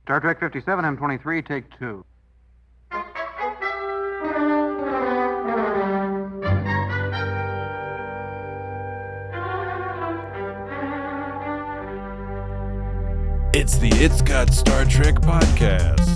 Star Trek 57, M23, take 2. It's the It's Got Star Trek podcast.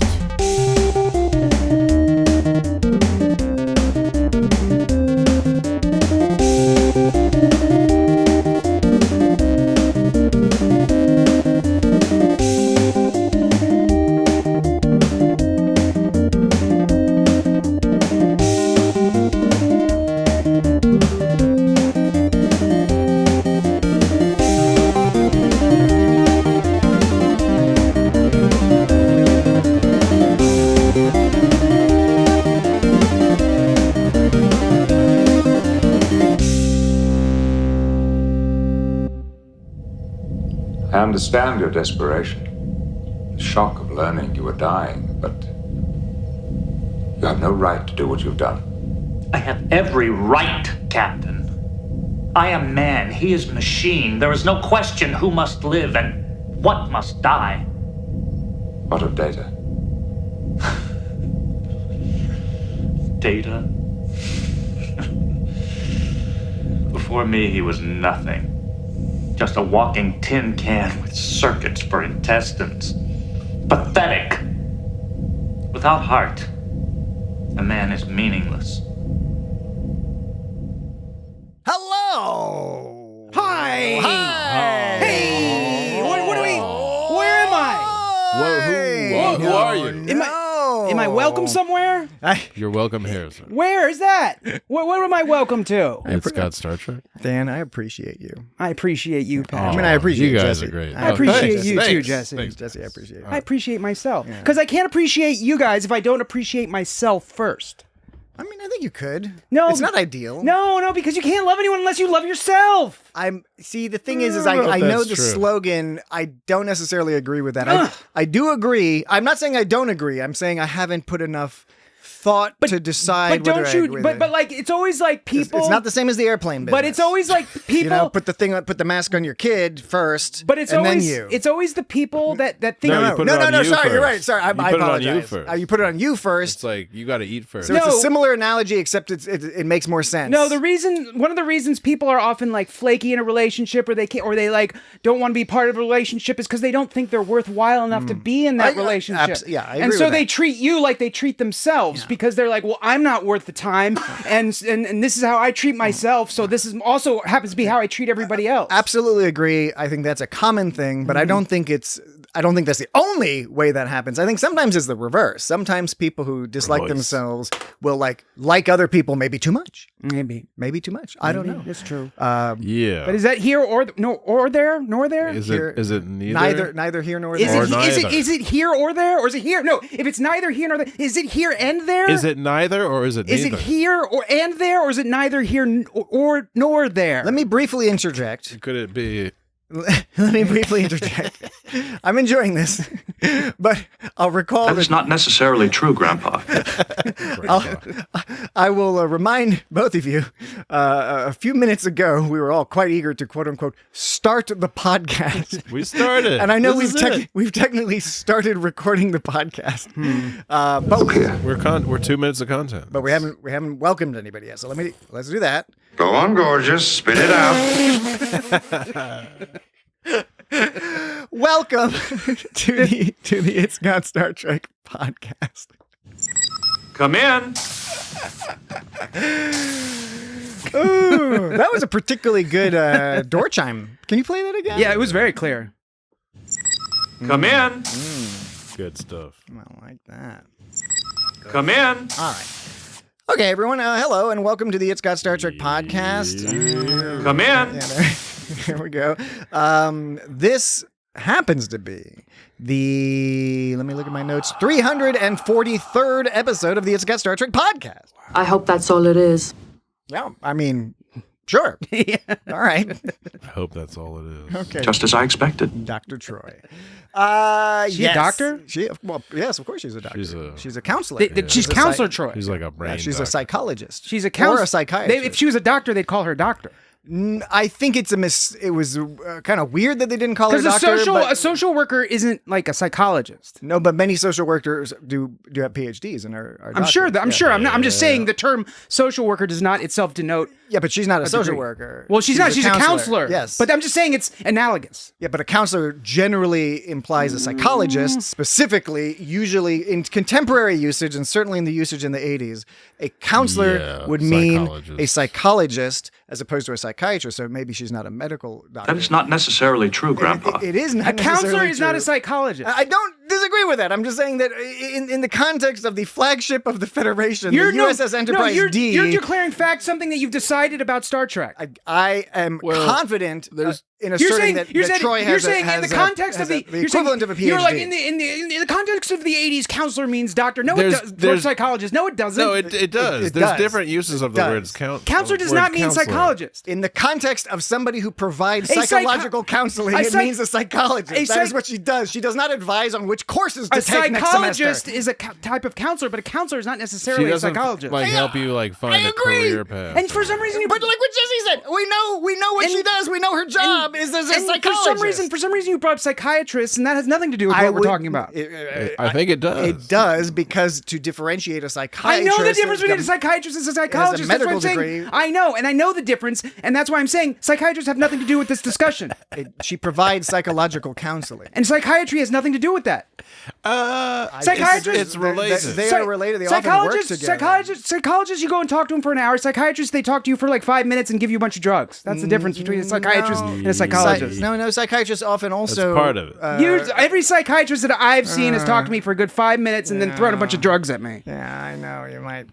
I understand your desperation, the shock of learning you were dying, but you have no right to do what you've done. I have every right, Captain. I am man, he is machine. There is no question who must live and what must die. What of Data? Data? Before me, he was nothing. Just a walking tin can with circuits for intestines. Pathetic. Without heart, a man is meaningless. Hello! Hi! Hi! Hey! What are we? Where am I? Who are you? Am I welcome somewhere? You're welcome here, sir. Where is that? What am I welcome to? It's Got Star Trek. Dan, I appreciate you. I appreciate you, Pat. I mean, I appreciate you guys Jesse. are great. I appreciate thanks, you too, thanks, Jesse. thanks. Jesse, I appreciate you. I appreciate myself. Because I can't appreciate you guys if I don't appreciate myself first. I mean, I think you could. No. It's not ideal. No, because you can't love anyone unless you love yourself. See, the thing is I know the slogan. I don't necessarily agree with that. I do agree. I'm not saying I don't agree. I'm saying I haven't put enough thought to decide But whether don't I you? agree with But it. like it's always like people. It's not the same as the airplane business. But it's always like people. You know, put the mask on your kid first. But it's and always then you. It's always the people that think. No, you put it on you Sorry, you're first. right. Sorry, I You put it on you apologize. first. You put it on you first. It's like you got to eat first. So it's a No. similar analogy, except it makes more sense. No, one of the reasons people are often like flaky in a relationship, or they like don't want to be part of a relationship, is because they don't think they're worthwhile enough to be in that relationship. I agree and so with they that. treat you like they treat themselves because they're like, well, I'm not worth the time, and this is how I treat myself. So this is also happens to be how I treat everybody else. Absolutely agree. I think that's a common thing, but I don't think that's the only way that happens. I think sometimes it's the reverse. Sometimes people who dislike themselves will like other people maybe too much. Maybe too much. I don't know. It's true. Yeah. But is that here or there nor there? Is it neither? Neither here nor Is there? is it here or there, or is it here? No, if it's neither here nor there, is it here and there? Is it neither or is it neither? Is it here and there, or is it neither here or nor there? Let me briefly interject. Could it be? Let me briefly interject. I'm enjoying this, but I'll recall That is not necessarily true, Grandpa. I will remind both of you, a few minutes ago, we were all quite eager to quote unquote start the podcast. We started. And I know This is it. we've technically started recording the podcast. But We're 2 minutes of content. but we haven't welcomed anybody yet. So let's do that. Go on, gorgeous. Spit it out. Welcome to the It's Got Star Trek podcast. Come in. Ooh, that was a particularly good door chime. Can you play that again? Yeah, it was very clear. Come in. Good stuff. I like that. Come in. All right. Okay, everyone. Hello, and welcome to the It's Got Star Trek podcast. Come in. Yeah, there we go. This happens to be let me look at my notes, 343rd episode of the It's Got Star Trek podcast. I hope that's all it is. Yeah, I mean, sure. All right. I hope that's all it is. Okay. Just as I expected. Dr. Troy. She a doctor? Yes, of course she's a doctor. She's a counselor. She's Counselor Troy. He's like a brain. She's a doctor. psychologist. She's a counselor. Or a psychiatrist. If she was a doctor, they'd call her doctor. I think it was kind of weird that they didn't call her Because doctor. a social worker isn't like a psychologist. No, but many social workers do have PhDs and are I'm sure. doctors. Sure. I'm just saying the term social worker does not itself denote. Yeah, but she's not a social degree. worker. Well, she's not. She's a counselor. Yes. But I'm just saying it's analogous. Yeah, but a counselor generally implies a psychologist, specifically, usually in contemporary usage, and certainly in the usage in the 80s, a counselor would mean a psychologist as opposed to a psychiatrist. So maybe she's not a medical doctor. That is not necessarily true, Grandpa. It is not A counselor necessarily is not true. a psychologist. I don't disagree with that. I'm just saying that in the context of the flagship of the Federation, the USS Enterprise D. You're declaring fact something that you've decided about Star Trek. I am confident in You're asserting saying that Troy you're has saying in the context of the equivalent of a PhD. You're like in the context of the 80s, counselor means doctor. No, it does. For there's- psychologist. No, it doesn't. No, it does. It There's does. different uses of the does. words count. counselor does not mean psychologist. In the context of somebody who provides A psycho- psychological counseling, a it psych- means a psychologist. a That is psych- what she does. She does not advise on which courses to A take next semester. psychologist is a type of counselor, but a counselor is not She necessarily a doesn't psychologist. help you find a career path. And for some reason, But like what Jesse said, we know what she does. We know her job is as a and psychologist. for some reason, you brought up psychiatrists, and that has nothing to do with what we're talking about. I think it does. It does because to differentiate a I psychiatrist. know the difference between a psychiatrist and a psychologist. That's what medical I'm saying. degree. I know, and I know the difference, and that's why I'm saying psychiatrists have nothing to do with this discussion, She provides psychological counseling. and psychiatry has nothing to do with that. Psychiatrists, it's related. They are related. They often work together. Psychologists, you go and talk to them for an hour. Psychiatrists, they talk to you for like 5 minutes and give you a bunch of drugs. That's the difference between a psychiatrist and a psychologist. No, psychiatrists often also. That's part of it. Every psychiatrist that I've seen has talked to me for a good 5 minutes and then thrown a bunch of drugs at me. Yeah, I know. You might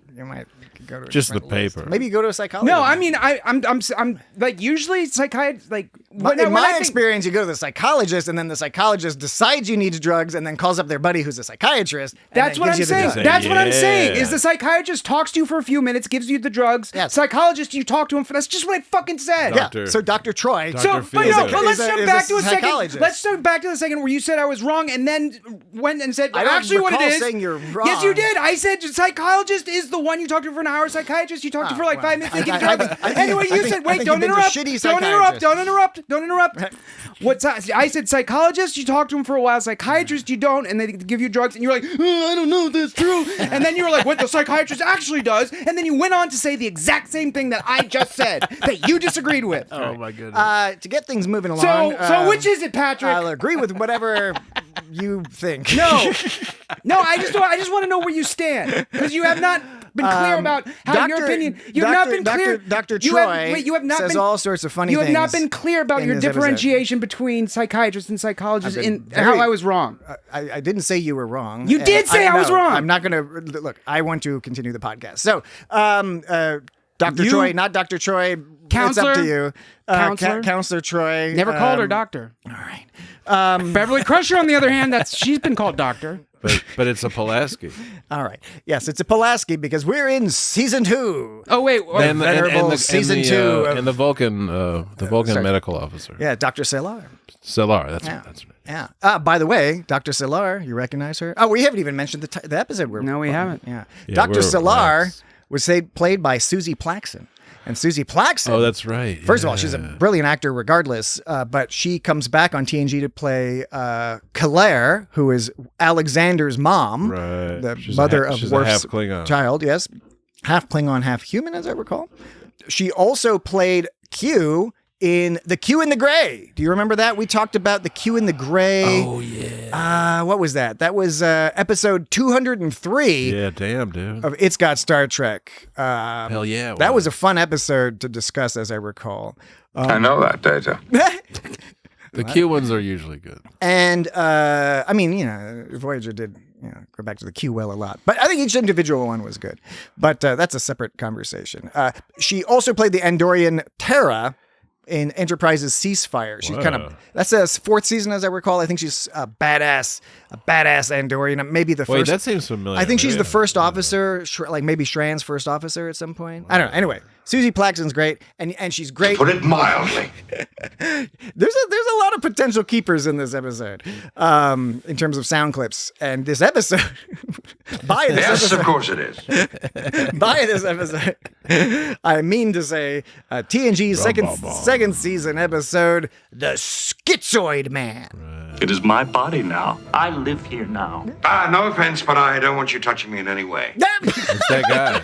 go to a Just the different list. paper. Maybe you go to a psychologist. No, I mean I'm like usually psychiatrists like In my experience, you go to the psychologist, and then the psychologist decides you need drugs, and then calls up their buddy who's a psychiatrist. And That's then what gives I'm you the saying. drugs. That's what I'm Yeah. saying. Is the psychiatrist talks to you for a few minutes, gives you the drugs. Yes. Psychologist, you talk to him for. That's just what I fucking said. Yeah. Doctor. So Dr. Troy. Dr. So, but Feels no, it. but let's Is jump a back to a second. psychologist. Let's jump back to the second where you said I was wrong and then went and said I don't actually what it recall is. saying you're wrong. Yes, you did. I said psychologist is the one you talk to for an hour. Psychiatrist you talk to for like 5 minutes. They give drugs. Anyway, you said wait. Don't interrupt. Don't interrupt. I said psychologist, you talk to him for a while. Psychiatrist, you don't, and they give you drugs, and you're like, I don't know if that's true. And then you were like, what the psychiatrist actually does, and then you went on to say the exact same thing that I just said that you disagreed with. Oh my goodness. To get things moving along. So which is it, Patrick? I'll agree with whatever you think. No, I just want to know where you stand because you have not been clear about how your opinion. You have not been clear. Dr. You Troy have not says been, all sorts of funny You things. have not been clear about in your this episode. differentiation between psychiatrists and psychologists I've been and how very- I was wrong. I didn't say you were wrong. You did say I was wrong. I'm not going to look. I want to continue the podcast. So, Dr. You- Troy, not Dr. Troy. Counselor? It's up to you. Counselor? Counselor Troy. Never called her doctor. All right. Beverly Crusher, on the other hand, she's been called doctor. But it's a Pulaski. All right. Yes, it's a Pulaski because we're in season 2. Oh wait, And Venerable season 2 of- and the Vulcan sorry. medical officer. Yeah, Dr. Selar. Selar, that's Yeah. right. Yeah. By the way, Dr. Selar, you recognize her? Oh, we haven't even mentioned the episode. No, we haven't. Yeah. Yeah, Dr. we're Selar relaxed. was played by Susie Plaxon. And Susie Plaxon. Oh, that's right. First of all, she's a brilliant actor regardless, but she comes back on TNG to play Claire, who is Alexander's mom, Right. the She's mother a of half Worf's Klingon. child, yes. Half Klingon, half human, as I recall. She also played Q in The Q in the Gray. Do you remember that? We talked about The Q in the Gray. Oh yeah. What was that? That was episode 203 Yeah, damn, dude. of It's Got Star Trek. Hell yeah. it That was a fun episode to discuss, as I recall. I know that data. The Q ones are usually good. And I mean, Voyager did go back to the Q well a lot, but I think each individual one was good. But that's a separate conversation. She also played the Andorian Terra in Enterprise's Ceasefire. She's that's a 4th season, as I recall. I think she's a badass Andorian. Maybe the Wait, first. that seems familiar. I think she's Yeah. the first officer, like maybe Shran's first officer at some point. I don't know. Anyway, Susie Plaxton's great, and she's great. Put it mildly. There's a lot of potential keepers in this episode, in terms of sound clips. And this episode, Yes, of course it is. by this episode, I mean to say, TNG's second season episode, The Schizoid Man. It is my body now. I live here now. No offense, but I don't want you touching me in any way. It's that guy.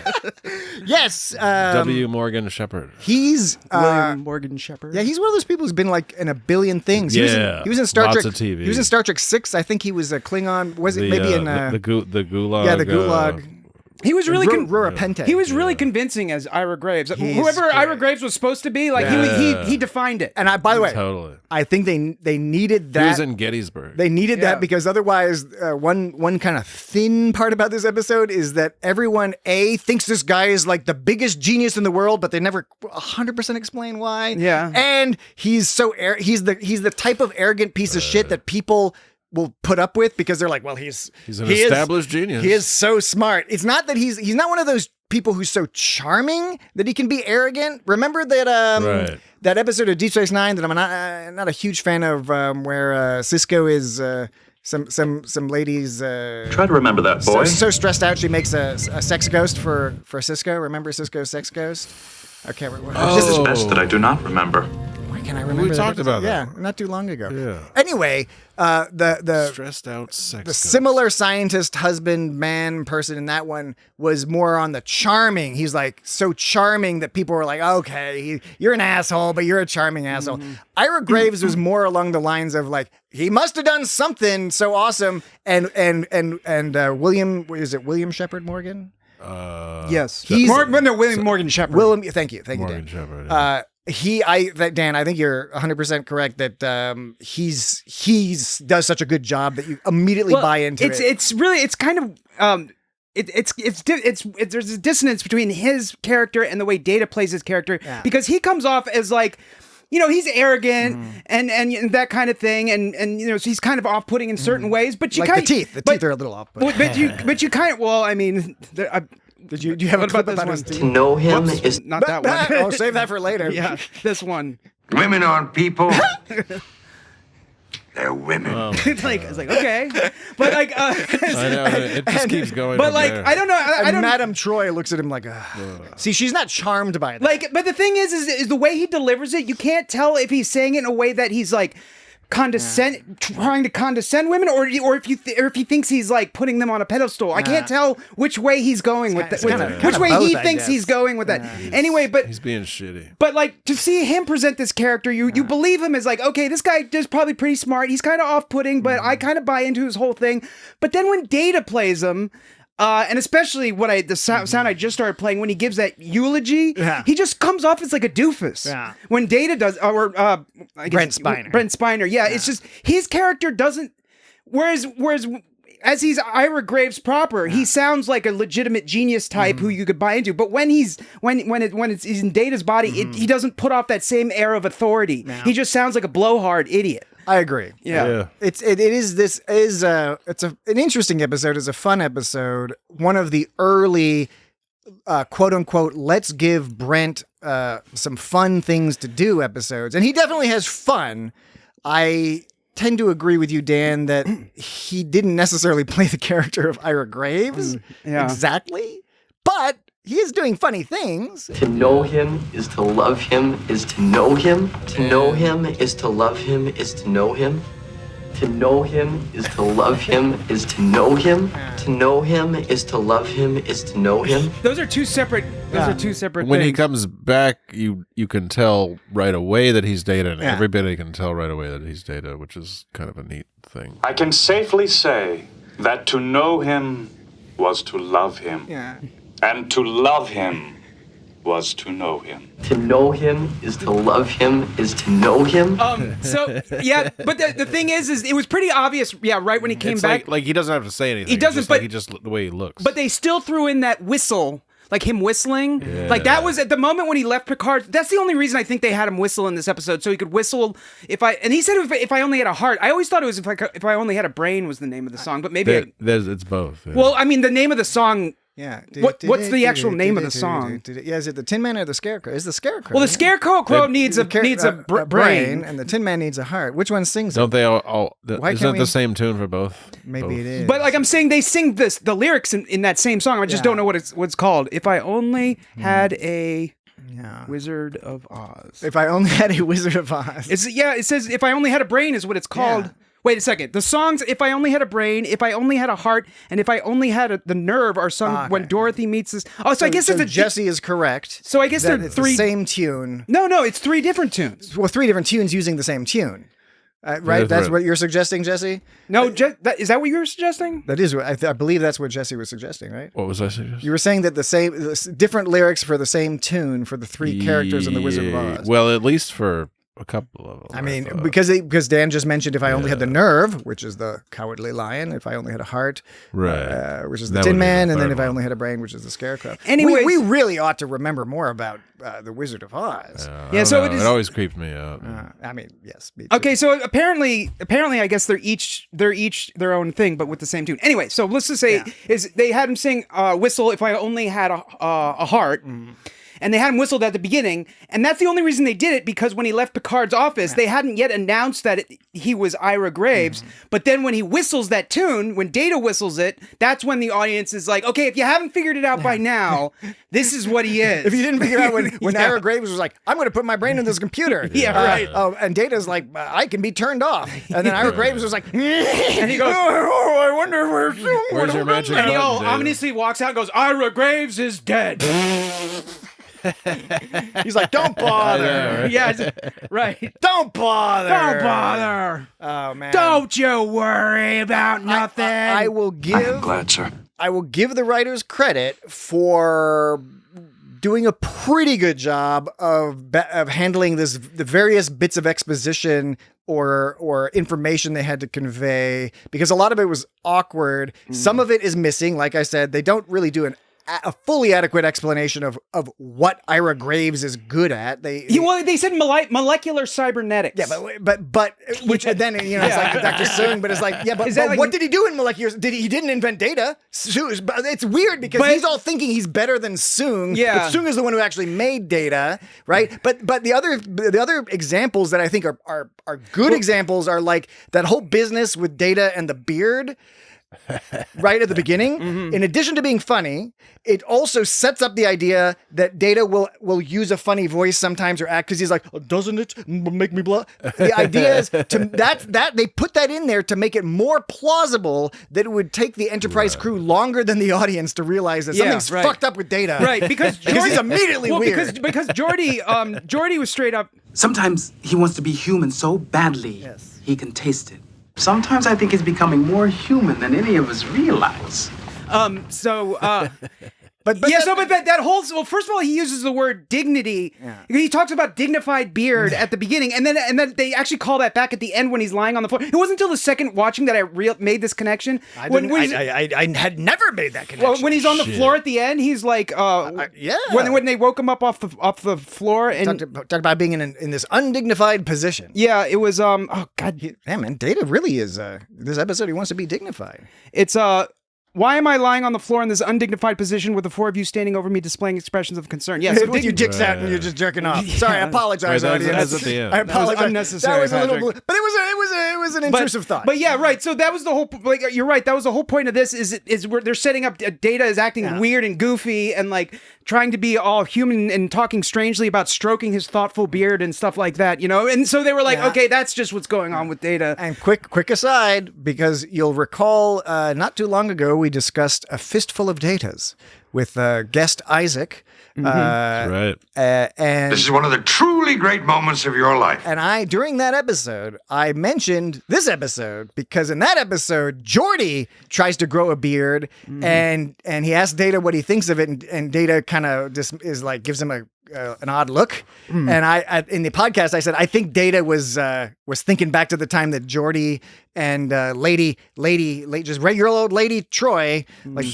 Yes. W. Morgan Shepherd. He's William Morgan Shepherd. Yeah, he's one of those people who's been like in a billion things. He was in Star lots Trek. of TV. He was in Star Trek 6. I think he was a Klingon. Was it maybe in the Gulag? Yeah, the Gulag. He was really Rurapente. He was really convincing as Ira Graves. He's Whoever great. Ira Graves was supposed to be, like he defined it. And by the way, Totally. I think they needed that. He was in Gettysburg. They needed that because otherwise, one kind of thin part about this episode is that everyone thinks this guy is like the biggest genius in the world, but they never 100% explain why. Yeah, and he's so he's the type of arrogant piece of shit that people will put up with because they're like, well, he's an established genius. He is so smart. It's not that he's not one of those people who's so charming that he can be arrogant. Remember that that episode of Deep Space Nine that I'm not a huge fan of, where Cisco is some ladies Try to remember that, boy. so stressed out she makes a sex ghost for Cisco. Remember Cisco's sex ghost? Okay, This is best that I do not remember. Why can I remember? We talked about that. Yeah, not too long ago. Yeah. Anyway, the stressed out sex. the similar scientist, husband, man, person in that one was more on the charming. He's like so charming that people were like, okay, you're an asshole, but you're a charming asshole. Ira Graves was more along the lines of like, he must have done something so awesome. And William, is it William Shepherd Morgan? yes, William Morgan Shepherd. Thank you, Morgan Dan. Shepherd. Dan, I think you're 100% correct that he's does such a good job that you immediately buy into it. It's kind of there's a dissonance between his character and the way Data plays his character because he comes off as like, he's arrogant and that kind of thing, and so he's kind of off-putting in certain ways. But you like kind the teeth are a little off-putting. But you kind of do you have a clip about his teeth? To know him is not that one. I'll save that for later. Yeah, this one. Women aren't people. They're women. It's like okay, but like I know it just keeps going. But from like there. I don't know. I don't. Madame Troy looks at him like, see, she's not charmed by that. Like, but the thing is the way he delivers it. You can't tell if he's saying it in a way that he's like trying to condescend women, or if he thinks he's like putting them on a pedestal. I can't tell which way he's going with that. Which way he thinks he's going with that. Anyway, but he's being shitty. But like to see him present this character, you believe him as like, okay, this guy is probably pretty smart. He's kind of off-putting, but I kind of buy into his whole thing. But then when Data plays him. And especially the sound I just started playing, when he gives that eulogy, he just comes off as like a doofus. Yeah. When Data does, or I guess Brent Spiner. Yeah, it's just his character doesn't. Whereas as he's Ira Graves proper, he sounds like a legitimate genius type who you could buy into. But when he's in Data's body, he doesn't put off that same air of authority. No. He just sounds like a blowhard idiot. I agree. Yeah. It's an interesting episode. It's a fun episode. One of the early quote unquote, let's give Brent some fun things to do episodes. And he definitely has fun. I tend to agree with you, Dan, that he didn't necessarily play the character of Ira Graves exactly, but he is doing funny things. To know him is to love him, is to know him. To know him is to love him, is to know him. To know him is to love him, is to know him. To know him is to love him, is to know him. Those are two separate things. When he comes back, you can tell right away that he's Data, and everybody can tell right away that he's Data, which is kind of a neat thing. I can safely say that to know him was to love him. Yeah. And to love him was to know him. To know him is to love him, is to know him. But the thing is it was pretty obvious, right when he came back. Like he doesn't have to say anything. He doesn't, but the way he looks. But they still threw in that whistle, like him whistling. Yeah. Like that was at the moment when he left Picard. That's the only reason I think they had him whistle in this episode, so he could whistle. And he said if I only had a heart. I always thought it was if I only had a brain was the name of the song, but maybe it's both. Yeah. Well, I mean, the name of the song Yeah. What's the actual name of the song? Yeah, is it the Tin Man or the Scarecrow? It's the Scarecrow. Well, the Scarecrow needs a brain, and the Tin Man needs a heart. Which one sings Don't it? they all Why isn't can't it the same tune for both? Maybe it is. But like I'm saying, they sing the lyrics in that same song. I just don't know what it's called. If I only had a Wizard of Oz. If I only had a Wizard of Oz. It says if I only had a brain is what it's called. Yeah. Wait a second. The songs "If I Only Had a Brain," "If I Only Had a Heart," and "If I Only Had the Nerve" are sung when Dorothy meets this. Oh, so I guess Jesse is correct. So I guess they're three the same tune. No, it's three different tunes. Well, three different tunes using the same tune. Right? That's what you're suggesting, Jesse? No, is that what you were suggesting? That is what I believe that's what Jesse was suggesting, right? What was I suggesting? You were saying that different lyrics for the same tune for the three characters in the Wizard of Oz. Well, at least for a couple of them. I mean, because Dan just mentioned "If I Only Had the Nerve," which is the Cowardly Lion. "If I Only Had a Heart," right, which is the Tin Man, and then "If I Only Had a Brain," which is the Scarecrow. Anyway, we really ought to remember more about the Wizard of Oz. So it always creeped me out. I mean, yes. Me too. Okay, so apparently, I guess they're each their own thing, but with the same tune. Anyway, so let's just say is they had him sing "Whistle If I Only Had a Heart." And they had him whistled at the beginning, and that's the only reason they did it, because when he left Picard's office, they hadn't yet announced that he was Ira Graves. But then when he whistles that tune, when Data whistles it, that's when the audience is like, okay, if you haven't figured it out by now, this is what he is. If you didn't figure out when Ira Graves was like, I'm going to put my brain in this computer. Right. And Data's like, I can be turned off. And then Ira Graves was like, and he goes, I wonder where's your magic and he button, ominously walks out and goes, Ira Graves is dead. He's like, don't bother. Yeah, right. Don't bother. Don't bother. Oh man. Don't you worry about nothing. I will give. I'm glad, sir. I will give the writers credit for doing a pretty good job of handling the various bits of exposition or information they had to convey, because a lot of it was awkward. Some of it is missing. Like I said, they don't really do a fully adequate explanation of what Ira Graves is good at. They said molecular cybernetics. Yeah, but which then it's like Dr. Soong, but it's like but what did he do in molecular? He didn't invent Data. It's weird because he's all thinking he's better than Soong. Yeah, but Soong is the one who actually made Data, right? But the other examples that I think are good examples are like that whole business with Data and the beard. Right at the beginning, in addition to being funny, it also sets up the idea that Data will use a funny voice sometimes or act, because he's like, doesn't it make me blah? The idea is that they put that in there to make it more plausible that it would take the Enterprise crew longer than the audience to realize that something's fucked up with Data. Right, because he's immediately weird. Because Geordi was straight up. Sometimes he wants to be human so badly he can taste it. Sometimes I think he's becoming more human than any of us realize. But that whole, well, first of all, he uses the word dignity. Yeah. He talks about dignified beard at the beginning, and then they actually call that back at the end when he's lying on the floor. It wasn't until the second watching that I made this connection. I had never made that connection. Well, when he's on the floor at the end, he's like, when they woke him up off the floor and talked about being in this undignified position. Yeah, it was oh god, man, Data really is this episode. He wants to be dignified. It's why am I lying on the floor in this undignified position with the four of you standing over me displaying expressions of concern? Yes, with your dicks out and you're just jerking off. Sorry, I apologize, audience. I apologize. That was unnecessary. That was a little, but it was an intrusive thought. But yeah, right. So that was the whole. Like, you're right. That was the whole point of this. Is where they're setting up Data is acting weird and goofy and like trying to be all human and talking strangely about stroking his thoughtful beard and stuff like that. And so they were like, okay, that's just what's going on with Data. And quick aside, because you'll recall, not too long ago we discussed A Fistful of Datas with guest Isaac. That's right. And this is one of the truly great moments of your life. And during that episode, I mentioned this episode because in that episode, Geordi tries to grow a beard and he asks Data what he thinks of it, and Data kind of just is like gives him a an odd look. And I in the podcast I said I think Data was thinking back to the time that Geordi and just regular old Lady Troy, like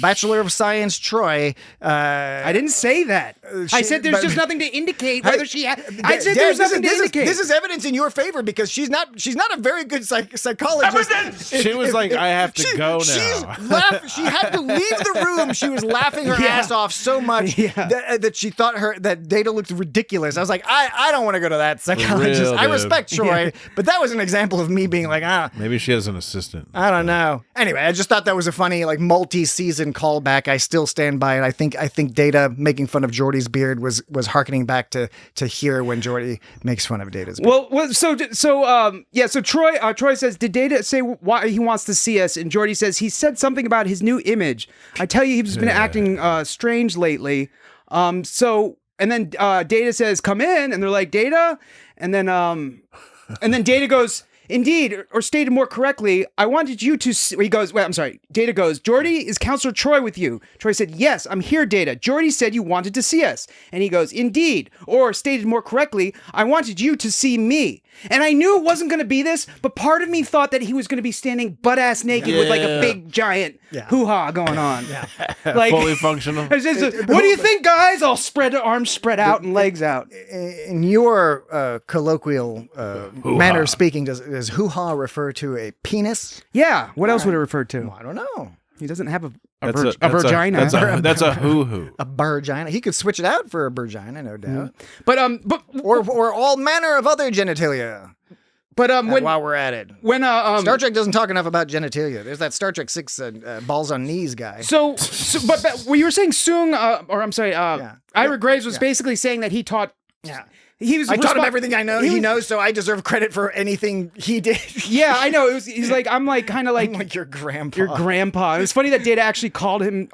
Bachelor of Science Troy. I didn't say that. I said there's just nothing to indicate whether she. I said there's nothing to indicate. This is evidence in your favor because she's not a very good psychologist. She was like, I have to go now. She had to leave the room. She was laughing her ass off so much that she thought that Data looked ridiculous. I was like, I don't want to go to that psychologist. I respect Troy, but that was an example of me being like, maybe she has an assistant. I don't know. Anyway, I just thought that was a funny, like, multi-season callback. I still stand by it. I think Data making fun of Geordi's beard was harkening back to here when Geordi makes fun of Data's beard. So Troy says, did Data say why he wants to see us? And Geordi says he said something about his new image. I tell you, he's been acting strange lately. And then Data says, come in, and they're like, Data, and then Data goes, indeed, or stated more correctly, I wanted you to see. He goes, I'm sorry. Data goes, Geordi, is Counselor Troy with you? Troy said, yes, I'm here, Data. Geordi said you wanted to see us. And he goes, indeed, or stated more correctly, I wanted you to see me. And I knew it wasn't going to be this, but part of me thought that he was going to be standing butt-ass naked with like a big giant hoo-ha going on. Like, fully functional. What do you think, guys? All arms spread out and legs out. In your colloquial manner of speaking, does hoo-ha refer to a penis? Yeah. What else would it refer to? Well, I don't know. He doesn't have a vagina. That's a hoo-hoo. A vagina. He could switch it out for a vagina, no doubt. But or all manner of other genitalia. But while we're at it, when Star Trek doesn't talk enough about genitalia. There's that Star Trek 6 balls on knees guy. But when you were saying Ira Graves was basically saying that he taught. Yeah. I taught him everything I know. He knows, so I deserve credit for anything he did. Yeah, I know. He's like, I'm like kind of like I'm like your grandpa. Your grandpa. It was funny that Data actually called him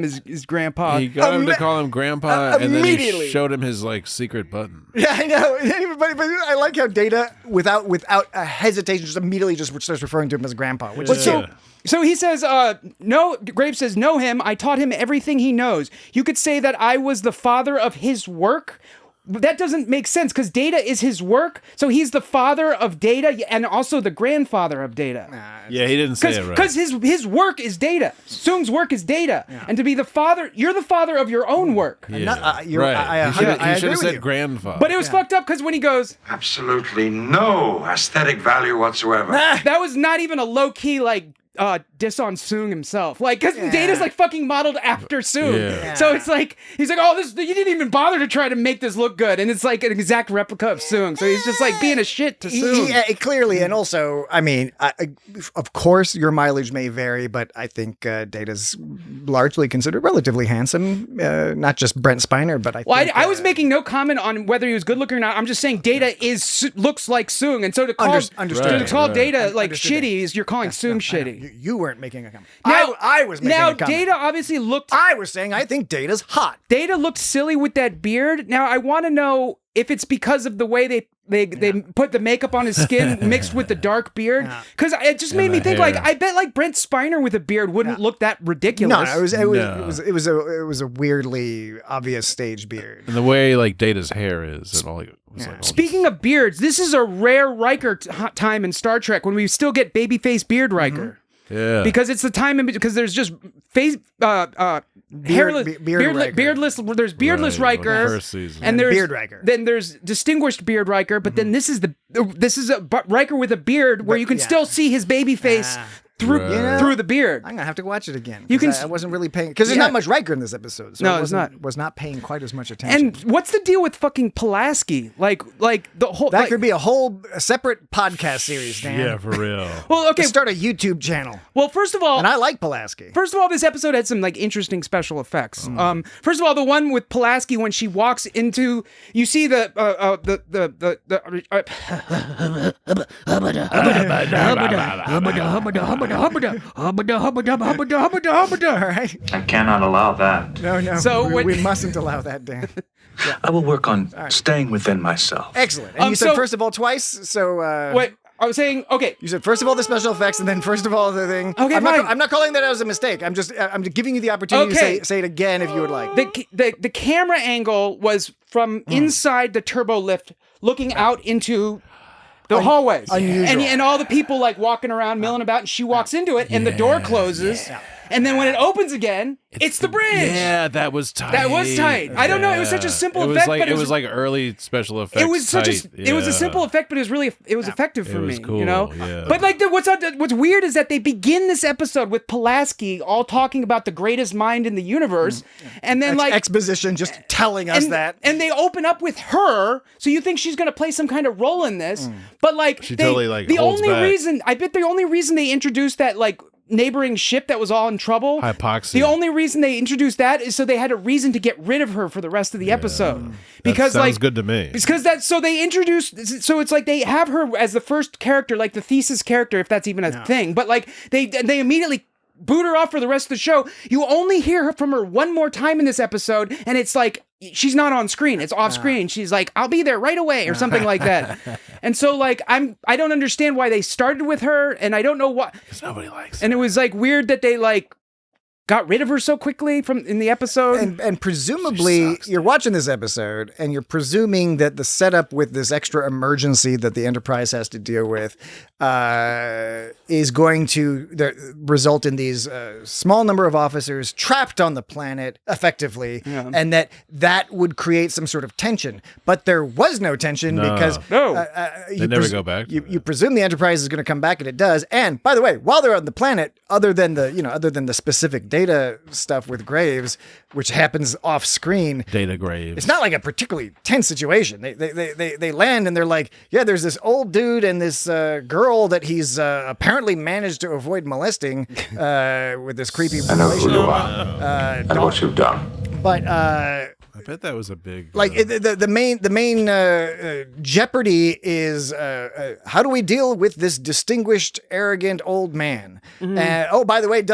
his grandpa. He got him to call him grandpa, and then he showed him his like secret button. Yeah, I know. But I like how Data, without a hesitation, just immediately just starts referring to him as grandpa. So he says, no, Graves says, know him. I taught him everything he knows. You could say that I was the father of his work. That doesn't make sense because Data is his work. So he's the father of Data and also the grandfather of Data. Yeah, he didn't say it right. Because his work is Data. Soong's work is Data. Yeah. And to be the father, you're the father of your own work. Yeah. He should have said grandfather. But it was fucked up because when he goes... Absolutely no aesthetic value whatsoever. That was not even a low-key, like... diss on Soong himself, like, because Data's like fucking modeled after Soong, so it's like he's like, oh, this you didn't even bother to try to make this look good, and it's like an exact replica of Soong, so he's just like being a shit to Soong. Clearly, and also, I mean, of course, your mileage may vary, but I think Data's largely considered relatively handsome, not just Brent Spiner, but I was making no comment on whether he was good looking or not. I'm just saying Data looks like Soong, and so to call Data like shitty is you're calling Soong shitty. You weren't making a comment. Now, I was making a comment. Now, Data obviously looked... I was saying I think Data's hot. Data looked silly with that beard. Now, I want to know if it's because of the way they put the makeup on his skin mixed with the dark beard. Because it just made me think, like, I bet, like, Brent Spiner with a beard wouldn't look that ridiculous. No, it was a weirdly obvious stage beard. And the way, like, Data's hair is and all... Speaking of beards, this is a rare Riker time in Star Trek when we still get babyface beard Riker. Yeah, because it's the time because there's just hairless, beardless. There's beardless Riker, and there's beard Riker. Then there's distinguished beard Riker, but then this is a Riker with a beard where you can still see his baby face. Through the beard. I'm gonna have to watch it again. I wasn't really paying because there's not much Riker in this episode. So was not paying quite as much attention. And what's the deal with fucking Pulaski? Like the whole could be a separate podcast series, Dan. Yeah, for real. Well, okay, let's start a YouTube channel. Well, first of all, and I like Pulaski. First of all, this episode had some like interesting special effects. First of all, the one with Pulaski when she walks into, you see the I cannot allow that. No. So we mustn't allow that, Dan. I will work on staying within myself. Excellent. And you said first of all twice. So wait. I was saying, okay. You said first of all the special effects, and then first of all the thing. Okay, I'm not calling that as a mistake. I'm giving you the opportunity to say it again if you would like. The camera angle was from inside the turbo lift, looking out into the hallways, unusual. and all the people like walking around, milling about, and she walks into it, and the door closes. Yeah. And then when it opens again, it's the bridge. Yeah, that was tight. That was tight. I don't know. It was such a simple effect, but it was like early special effects. It was it was a simple effect, but it was effective for me. Cool, you know. Yeah. But like what's weird is that they begin this episode with Pulaski all talking about the greatest mind in the universe, and then like exposition, just telling us that, and they open up with her, so you think she's gonna play some kind of role in this, but like she totally like the only back. reason I bet the only reason they introduced that like neighboring ship that was all in trouble. Hypoxia. The only reason they introduced that is so they had a reason to get rid of her for the rest of the episode. Because that sounds good to me. Because so they introduced, so it's like they have her as the first character, like the thesis character, if that's even a thing. But like they immediately boot her off for the rest of the show. You only hear her from her one more time in this episode, and it's like she's not on screen. It's off screen. She's like, "I'll be there right away," or something like that. And so like I don't understand why they started with her, and I don't know why. Because nobody likes. And it was like weird that they like got rid of her so quickly in the episode. And presumably you're watching this episode and you're presuming that the setup with this extra emergency that the Enterprise has to deal with is going to result in these small number of officers trapped on the planet effectively, and that would create some sort of tension. But there was no tension because they never go back. You presume the Enterprise is going to come back, and it does. And by the way, while they're on the planet, other than the specific data stuff with Graves, which happens off screen, Data Graves, it's not like a particularly tense situation. They land and they're like, yeah, there's this old dude and this girl that he's apparently managed to avoid molesting with this creepy I know who relation. you are and what you've done. But I bet that was a big like the main jeopardy is how do we deal with this distinguished, arrogant old man? And oh, by the way, we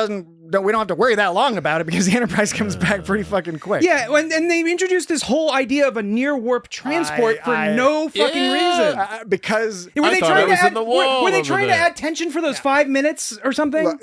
don't have to worry that long about it because the Enterprise comes back pretty fucking quick. Yeah, and they introduced this whole idea of a near warp transport for no fucking reason. Because were they trying to add tension for those 5 minutes or something? Look,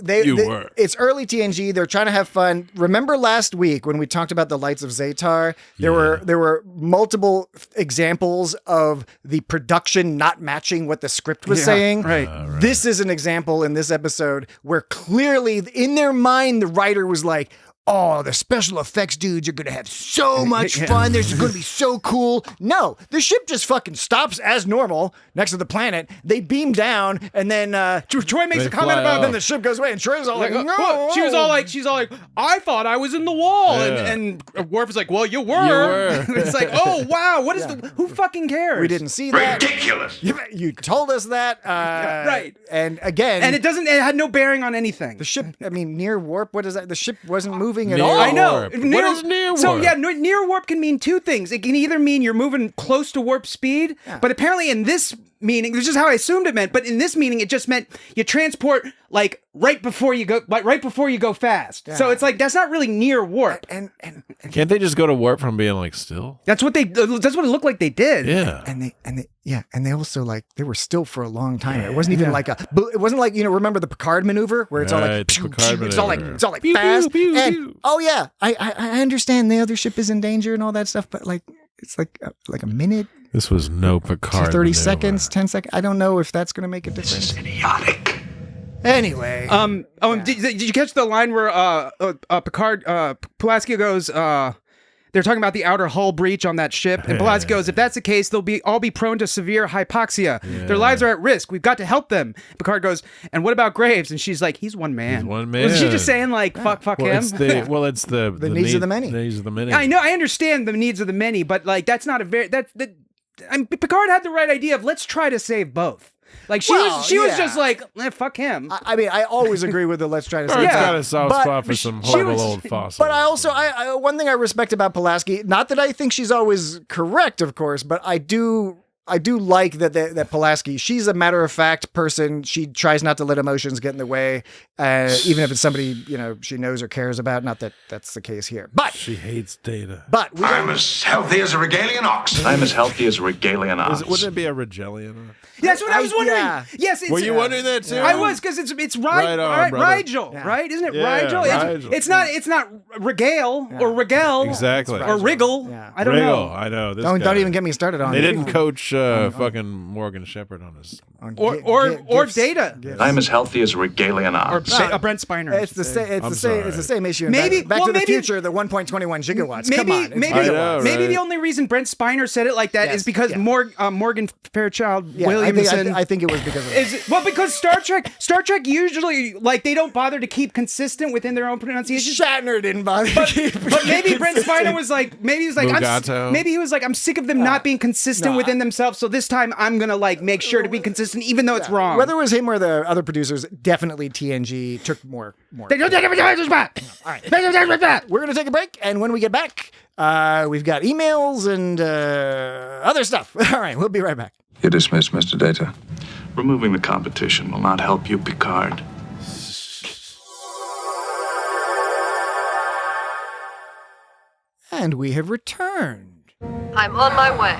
it's early TNG. They're trying to have fun. Remember last week when we talked about the Lights of Zatar? There were multiple examples of the production not matching what the script was saying. Right. This is an example in this episode where clearly in their mind the writer was like, oh, the special effects dudes are going to have so much fun. This is going to be so cool. No, the ship just fucking stops as normal next to the planet. They beam down, and then Troy makes a comment about it, then the ship goes away, and Troy's all like, no. Well, she's all like, I thought I was in the wall. Yeah. And Worf is like, well, you were. It's like, oh, wow. What is who fucking cares? We didn't see that. Ridiculous. You told us that. Right. And again. And it had no bearing on anything. The ship, near warp, what is that? The ship wasn't moving at all. I know. What is near warp? So yeah, near warp can mean two things. It can either mean you're moving close to warp speed, but apparently in this meaning, this is how I assumed it meant, but in this meaning, it just meant you transport like right before you go fast. Yeah. So it's like that's not really near warp. And can't they just go to warp from being like still? That's what it looked like they did. Yeah. And they also like they were still for a long time. It wasn't even like it wasn't like, remember the Picard maneuver where it's all like pew, pew, it's all like pew, fast. Pew, pew, and pew. oh yeah, I understand the other ship is in danger and all that stuff, but like it's like a minute. This was no Picard. 30 maneuver. seconds, 10 seconds. I don't know if that's going to make a difference. This is idiotic. Anyway. Did you catch the line where Picard Pulaski goes they're talking about the outer hull breach on that ship, and Pulaski goes, if that's the case, they'll all be prone to severe hypoxia. Yeah. Their lives are at risk. We've got to help them. Picard goes, and what about Graves? And she's like, he's one man. He's one man. Was she just saying like fuck him? It's the needs of the many. Needs of the many. I know, I understand the needs of the many, but like that's not a very Picard had the right idea of let's try to save both. Like she was just like, fuck him. I always agree with the let's try to say. It's got a soft spot for some horrible old fossils. But I also, one thing I respect about Pulaski, not that I think she's always correct, of course, but I do I do like that Pulaski, she's a matter-of-fact person. She tries not to let emotions get in the way, even if it's somebody, she knows or cares about. Not that that's the case here. But she hates Data. But I'm as healthy as a regalian ox. I'm as healthy as a regalian ox. Wouldn't it be a regalian ox? That's what I was wondering. Yeah. Yes, Were you wondering that too? I was, because it's Rigel, right? Isn't it Rigel? Rigel. It's not regale or regale. Exactly. Or wriggle. Yeah. I don't know. I know. This Don't guy. even get me started on They it. didn't coach fucking Morgan Shepherd on his. Or Data. I'm as healthy as a regalian ox. Or Brent Spiner. It's the same issue. Maybe Back to the Future, the 1.21 gigawatts. Come on, it's gigawatts. Maybe the only reason Brent Spiner said it like that is because Morgan Fairchild Williamson. I think it was because of that. Because Star Trek usually they don't bother to keep consistent within their own pronunciation. Shatner didn't bother to keep. But maybe Brent Spiner was maybe he was Mugato. I'm sick of them not being consistent within themselves. So this time I'm gonna make sure to be consistent, even though it's wrong. Whether it was him or the other producers, definitely TNG took more. They don't take it back. All right, we're gonna take a break, and when we get back, we've got emails and other stuff. All right, we'll be right back. You're dismissed, Mr. Data. Removing the competition will not help you, Picard. And we have returned. I'm on my way.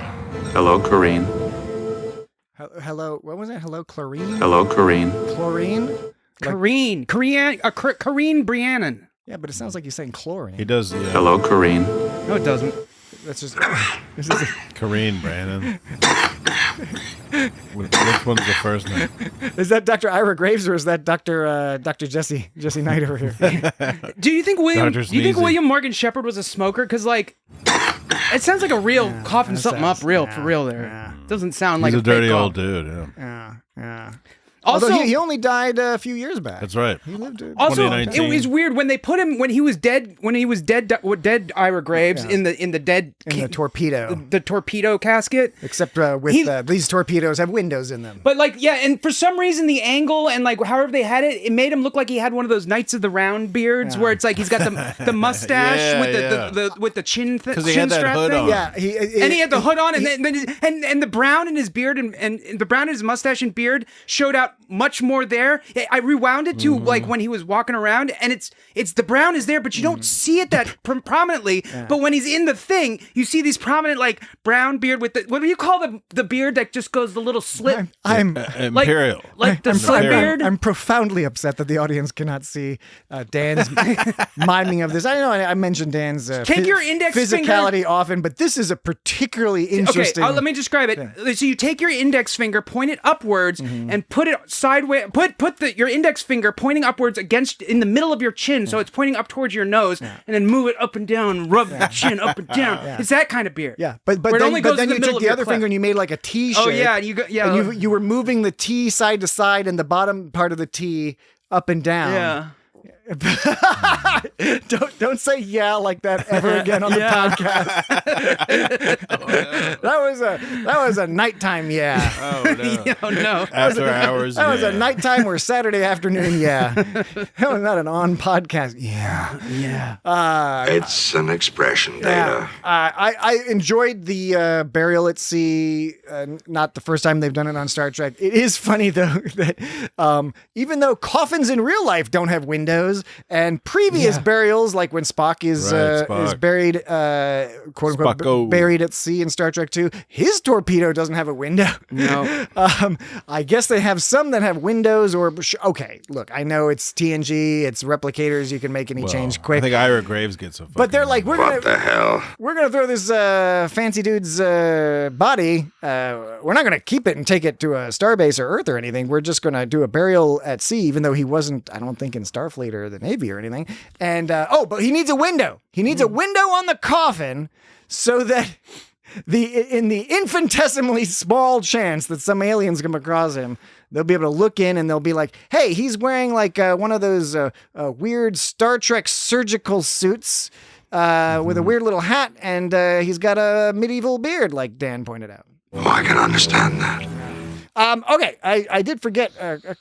Hello, Corrine. Hello, what was it? Hello, Chlorine? Hello, Corrine. Chlorine? Corrine Briannon. Yeah, but it sounds like he's saying chlorine. He does. Yeah. Hello, Corrine. No, it doesn't. That's just. Corrine, Brandon. Which one's the first name? Is that Dr. Ira Graves or is that Dr. Jesse Knight over here? Do you think William Morgan Shepherd was a smoker? Because it sounds like a real coughing something up for real there. Yeah. Doesn't sound like he's a dirty fake old cough. dude. Yeah. Also, although he only died a few years back. That's right. He lived also, it was weird when they put him when he was dead dead Ira Graves in the torpedo. The torpedo casket. Except these torpedoes have windows in them. But and for some reason the angle and however they had it made him look like he had one of those Knights of the Round beards where it's he's got the mustache with the chin because he had that strap hood thing. on. Yeah, he had the hood on and the brown in his beard and the brown in his mustache and beard showed out much more there. I rewound it to when he was walking around, and it's the brown is there, but you don't see it that prominently. Yeah. But when he's in the thing, you see these prominent brown beard with what do you call the beard that just goes the little slit? I'm Imperial. The slit beard. I'm profoundly upset that the audience cannot see Dan's miming of this. I know I mentioned Dan's take your index physicality finger. Often, but this is a particularly interesting. Okay, let me describe it. Yeah. So you take your index finger, point it upwards, and put it sideways. Put your index finger pointing upwards in the middle of your chin, so it's pointing up towards your nose, and then move it up and down, rub the chin up and down. It's that kind of beard. Yeah, but then you took the other finger and you made like a T shape. Oh yeah, and you were moving the T side to side and the bottom part of the T up and down. Yeah. Don't say like that ever again on the podcast. That was a nighttime Oh no. After hours. That was a nighttime or Saturday afternoon That was not an on podcast. It's an expression, Data. I enjoyed the burial at sea. Not the first time they've done it on Star Trek. It is funny though that even though coffins in real life don't have windows, and previous burials, like when Spock is buried, quote unquote, buried at sea in Star Trek 2, his torpedo doesn't have a window. No. I guess they have some that have windows. Okay, look, I know it's TNG, it's replicators. You can make any change quick. I think Ira Graves gets a. But they're like, what the hell? We're gonna throw this fancy dude's body. We're not gonna keep it and take it to a starbase or Earth or anything. We're just gonna do a burial at sea, even though he wasn't, I don't think, in Starfleet or the Navy or anything. And but he needs a window. He needs a window on the coffin so that in the infinitesimally small chance that some aliens come across him, they'll be able to look in and they'll be like, hey, he's wearing one of those weird Star Trek surgical suits with a weird little hat, and he's got a medieval beard, like Dan pointed out. Oh, I can understand that. Okay, I did forget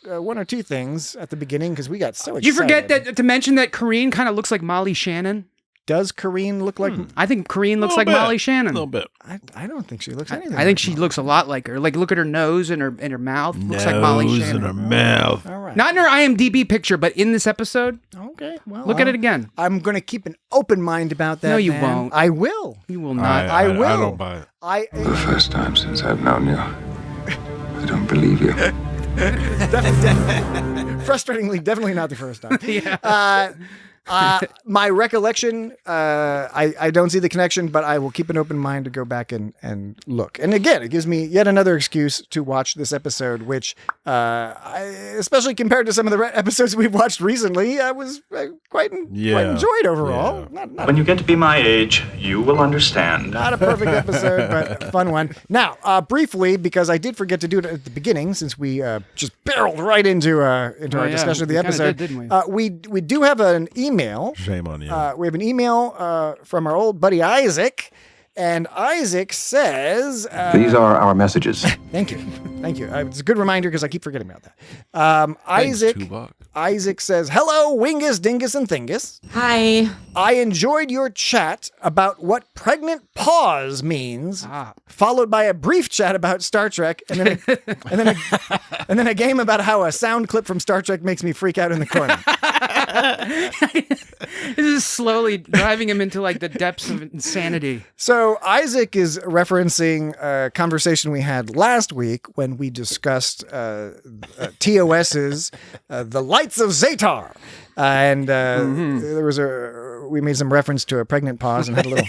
one or two things at the beginning because we got so excited. Did you forget to mention that Corrine kind of looks like Molly Shannon? Does Kareen look like? I think Kareen looks like Molly Shannon. A little bit. I don't think she looks anything. I think she looks a lot like her. Like, look at her nose and her mouth. Looks like Molly Shannon. In her mouth. All right. Not in her IMDb picture, but in this episode. Okay. Well, look at it again. I'm going to keep an open mind about that. No, you Dan. won't. I will. You will not. I will. I don't buy it. For the first time since I've known you, I don't believe you. Frustratingly, definitely not the first time. Yeah. My recollection, I don't see the connection, but I will keep an open mind to go back and look. And again, it gives me yet another excuse to watch this episode, which, especially compared to some of the episodes we've watched recently, I was quite enjoyed overall. Yeah. Not When you get to be my age, you will understand. Not a perfect episode, but a fun one. Now, briefly, because I did forget to do it at the beginning, since we just barreled right into our discussion of the episode, didn't we do have an email. Shame on you. We have an email from our old buddy Isaac, and Isaac says... These are our messages. Thank you. It's a good reminder because I keep forgetting about that. Isaac says, hello, Wingus, Dingus, and Thingus. Hi. I enjoyed your chat about what pregnant pause means, followed by a brief chat about Star Trek, and then a game about how a sound clip from Star Trek makes me freak out in the corner. This is slowly driving him into like the depths of insanity. So Isaac is referencing a conversation we had last week when we discussed TOS's The Lights of Zatar. And there was we made some reference to a pregnant pause and had a little,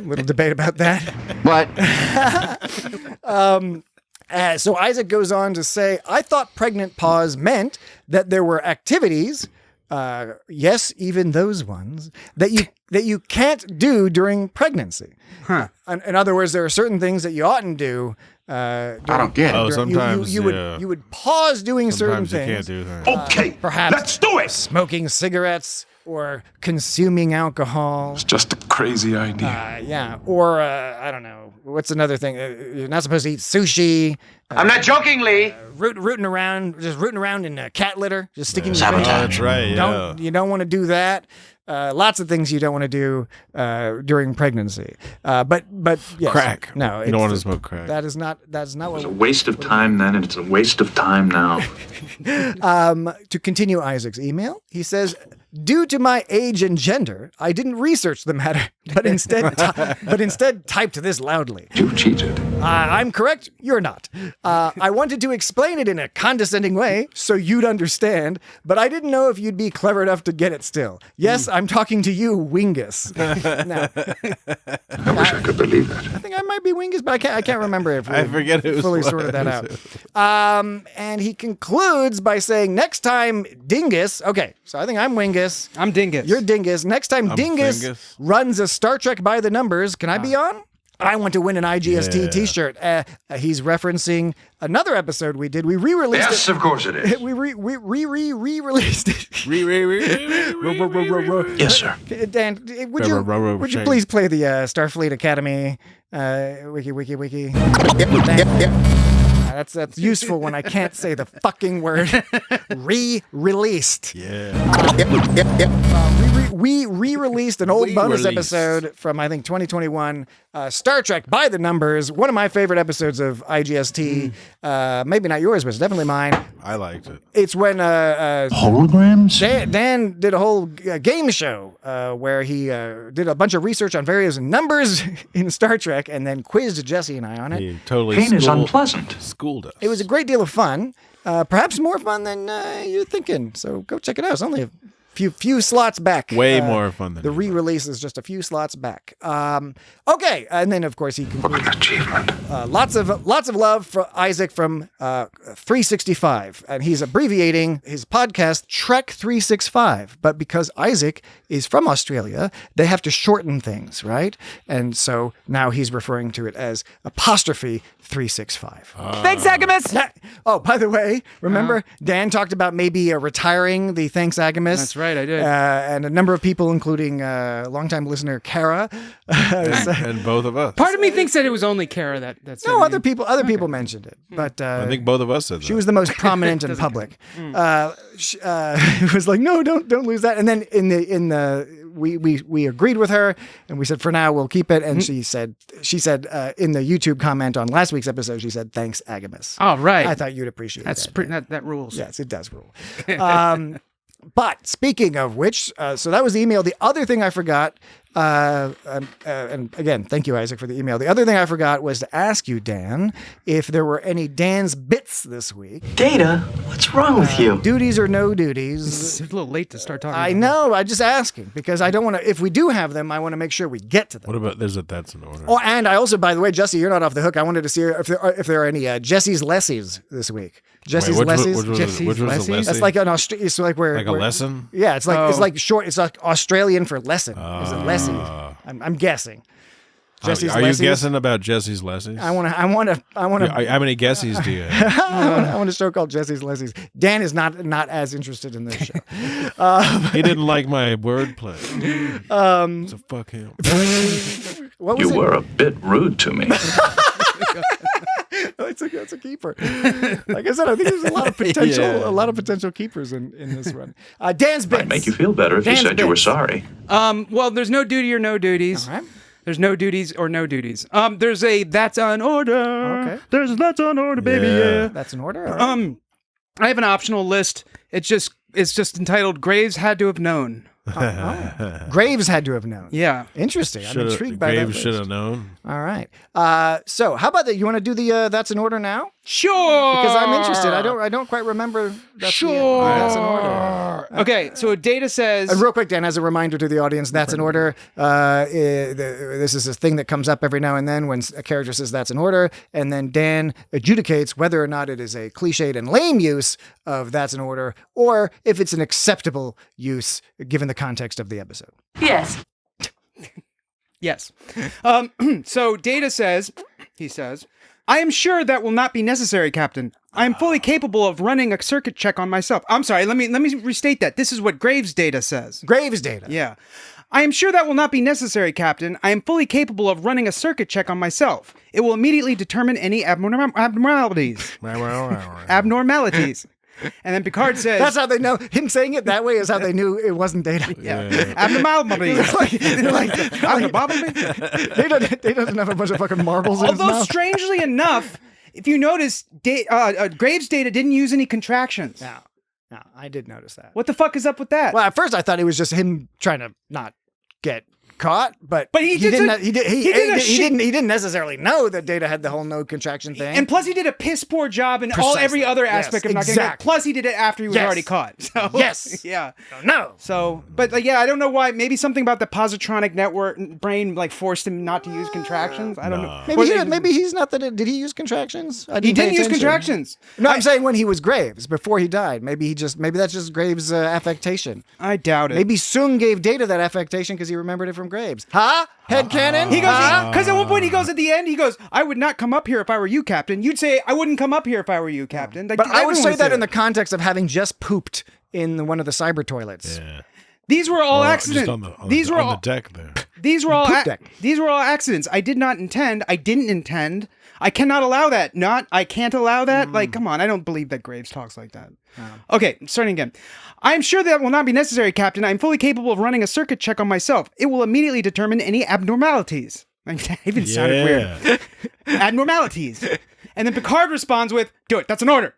little debate about that. What? So Isaac goes on to say, I thought pregnant pause meant that there were activities, yes, even those ones, that you can't do during pregnancy. Huh. In other words, there are certain things that you oughtn't do. I don't get it. Sometimes you would pause doing certain Sometimes things. you can't do that. Okay, Perhaps let's do it. smoking cigarettes or consuming alcohol. It's just a crazy idea. Yeah. Or, I don't know. What's another thing? You're not supposed to eat sushi. I'm not joking, Lee. Rooting around in cat litter, just sticking your Sabotage. face. That's right. You don't want to do that. Lots of things you don't want to do during pregnancy. But yes, Crack. No, You don't want to smoke crack. That is not what. It's a waste of time then, and it's a waste of time now. To continue Isaac's email, he says, due to my age and gender, I didn't research the matter, but instead typed this loudly. You cheated. I'm correct. You're not. I wanted to explain it in a condescending way so you'd understand, but I didn't know if you'd be clever enough to get it still. Yes, I'm talking to you, Wingus. Now, I wish I could believe that. I think I might be Wingus, but I can't remember if I forget it was fully sorted that out. And he concludes by saying, next time Dingus, okay, so I think I'm Wingus. I'm Dingus. You're Dingus. Next time Dingus Dingus. runs a Star Trek by the numbers, can I be on? I want to win an IGST t-shirt. He's referencing another episode we did. We re-released it. Yes, of course it is. We re-released it. Yes, sir. Dan, would you please play the Starfleet Academy wiki? That's useful when I can't say the fucking word. Re-released. We re-released an old bonus episode from, I think, 2021, Star Trek by the numbers. One of my favorite episodes of IGST. Maybe not yours, but it's definitely mine. I liked it. It's when Holograms? Dan did a whole game show where he did a bunch of research on various numbers in Star Trek and then quizzed Jesse and I on it. He totally Pain is unpleasant. schooled us. It was a great deal of fun, perhaps more fun than you're thinking. So go check it out. It's only a few slots back. Way more fun than the re-release is just a few slots back. Okay, and then of course he concludes. What an achievement. Lots of love for Isaac from 365, and he's abbreviating his podcast Trek 365. But because Isaac is from Australia, they have to shorten things, right? And so now he's referring to it as apostrophe 365. Thanks, Agamus. Oh, by the way, remember Dan talked about maybe retiring the Thanks Agamus. That's right, I did. And a number of people, including longtime listener Kara, and both of us. Part of me thinks that it was only Kara that said no, it. other people mentioned it, but I think both of us said that. she was the most prominent in public. It was like, no, don't lose that. And then in the we agreed with her, and we said for now we'll keep it. And she said in the YouTube comment on last week's episode, she said thanks, Agamus. Oh, right. I thought you'd appreciate that rules. Yes, it does rule. But speaking of which, so that was the email. The other thing I forgot, and again, thank you, Isaac, for the email. The other thing I forgot was to ask you, Dan, if there were any Dan's bits this week. Data? What's wrong with you? Duties or no duties? It's a little late to start talking. I know. I'm just asking because I don't want to. If we do have them, I want to make sure we get to them. What about that's an order? Oh, and I also, by the way, Jesse, you're not off the hook. I wanted to see if there are any Jesse's Lessies this week. Jesse's Lessies. Which was the Lessie? That's like an it's like where like a lesson. Yeah, it's like short. It's like Australian for lesson. It's a Lessie. I'm guessing. Jesse's Are Lessies? you guessing about Jesse's Lessies? I want to. How many guesses do you have? I want a show called Jesse's Lessies. Dan is not as interested in this show. He didn't like my wordplay. So fuck him. What was You were a bit rude to me. That's a keeper. Like I said, I think there's a lot of potential keepers in this run. Dan's bits. Might make you feel better if you said you were sorry. Well, there's no duty or no duties. All right. There's no duties or no duties. There's a that's an order. Okay. There's a that's an order, baby. Yeah. That's an order. All right. I have an optional list. It's just entitled Graves Had to Have Known. Graves had to have known. Yeah. Interesting. I'm intrigued by that. Graves should have known. All right. So how about that? You want to do the that's an order now? Sure. Because I'm interested. I don't quite remember. That's an order. Okay. So Data says. Real quick, Dan, as a reminder to the audience, that's an order. This is a thing that comes up every now and then when a character says that's an order, and then Dan adjudicates whether or not it is a cliched and lame use of that's an order, or if it's an acceptable use given the context of the episode. Yes. Yes. So Data says, he says, I am sure that will not be necessary, Captain. I am fully capable of running a circuit check on myself. I'm sorry, let me restate that. This is what Graves Data says. Graves Data. Yeah. I am sure that will not be necessary, Captain. I am fully capable of running a circuit check on myself. It will immediately determine any abnormalities. Abnormalities. And then Picard says... That's how they know. Him saying it that way is how they knew it wasn't Data. Yeah. Abnormalities. They doesn't have a bunch of fucking marbles in his mouth. Although, strangely enough, if you notice, Graves Data didn't use any contractions. No, I did notice that. What the fuck is up with that? Well, at first I thought it was just him trying to not get caught, but he didn't necessarily know that Data had the whole no contraction thing. And plus, he did a piss poor job in every other aspect of not getting caught. Plus, he did it after he was already caught. So, yes. Yeah. No. So, but I don't know why. Maybe something about the positronic network brain forced him not to use contractions. I don't know. Maybe he's not that. Did he use contractions? He didn't use contractions. No, I'm saying when he was Graves, before he died. Maybe that's just Graves' affectation. I doubt it. Maybe Sung gave Data that affectation because he remembered it from Graves. Huh? Headcanon? He goes, because at one point he goes at the end, he goes, I would not come up here if I were you, Captain. You'd say, I wouldn't come up here if I were you, Captain. Like, but I would say that in the context of having just pooped in one of the cyber toilets. Yeah. These were all accidents. These were on the deck there. These were all accidents. I did not intend. I didn't intend. I cannot allow that. I can't allow that. Like, come on. I don't believe that Graves talks like that. Okay, starting again. I am sure that will not be necessary, Captain. I am fully capable of running a circuit check on myself. It will immediately determine any abnormalities. That even sounded weird. Abnormalities. And then Picard responds with, do it. That's an order.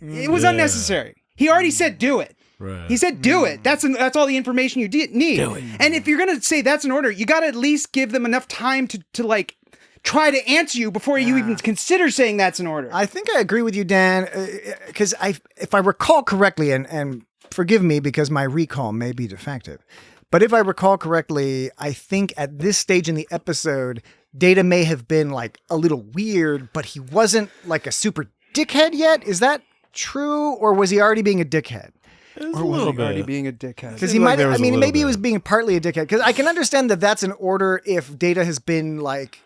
It was unnecessary. He already said do it. Right. He said do it. That's all the information you need. Do it. And if you're going to say that's an order, you got to at least give them enough time to like try to answer you before you even consider saying that's an order. I think I agree with you, Dan, because if I recall correctly, and forgive me because my recall may be defective, but if I recall correctly, I think at this stage in the episode, Data may have been like a little weird, but he wasn't like a super dickhead yet. Is that true? Or was he already being a dickhead? Or was he already being a dickhead? Because he might, maybe he was being partly a dickhead. Because I can understand that that's an order if Data has been like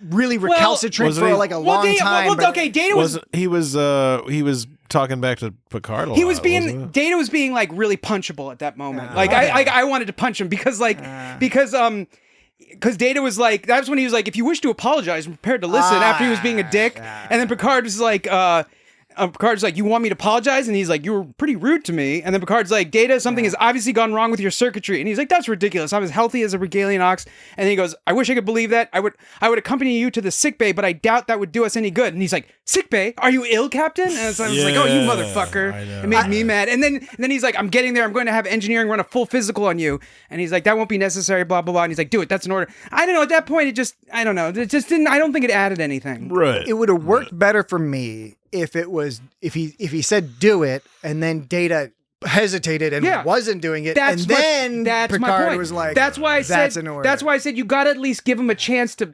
really recalcitrant for like a long time. Data was he was talking back to Picard a lot. Data was being like really punchable at that moment. I wanted to punch him because Data was like, that's when he was like, if you wish to apologize, I'm prepared to listen after he was being a dick. And then Picard was like, Picard's like, you want me to apologize? And he's like, you were pretty rude to me. And then Picard's like, Data, something has obviously gone wrong with your circuitry. And he's like, that's ridiculous. I'm as healthy as a regalian ox. And then he goes, I wish I could believe that. I would accompany you to the sickbay, but I doubt that would do us any good. And he's like, sickbay? Are you ill, Captain? And so I was like, oh, you motherfucker. It made me mad. And then he's like, I'm getting there. I'm going to have engineering run a full physical on you. And he's like, that won't be necessary, blah, blah, blah. And he's like, do it. That's an order. I don't know. At that point, I don't know. It just didn't, I don't think it added anything. Right. It would have worked better for me if he said do it and then Data hesitated and wasn't doing it, that's Picard my point. was like, that's why I said an order. That's why I said you got to at least give him a chance to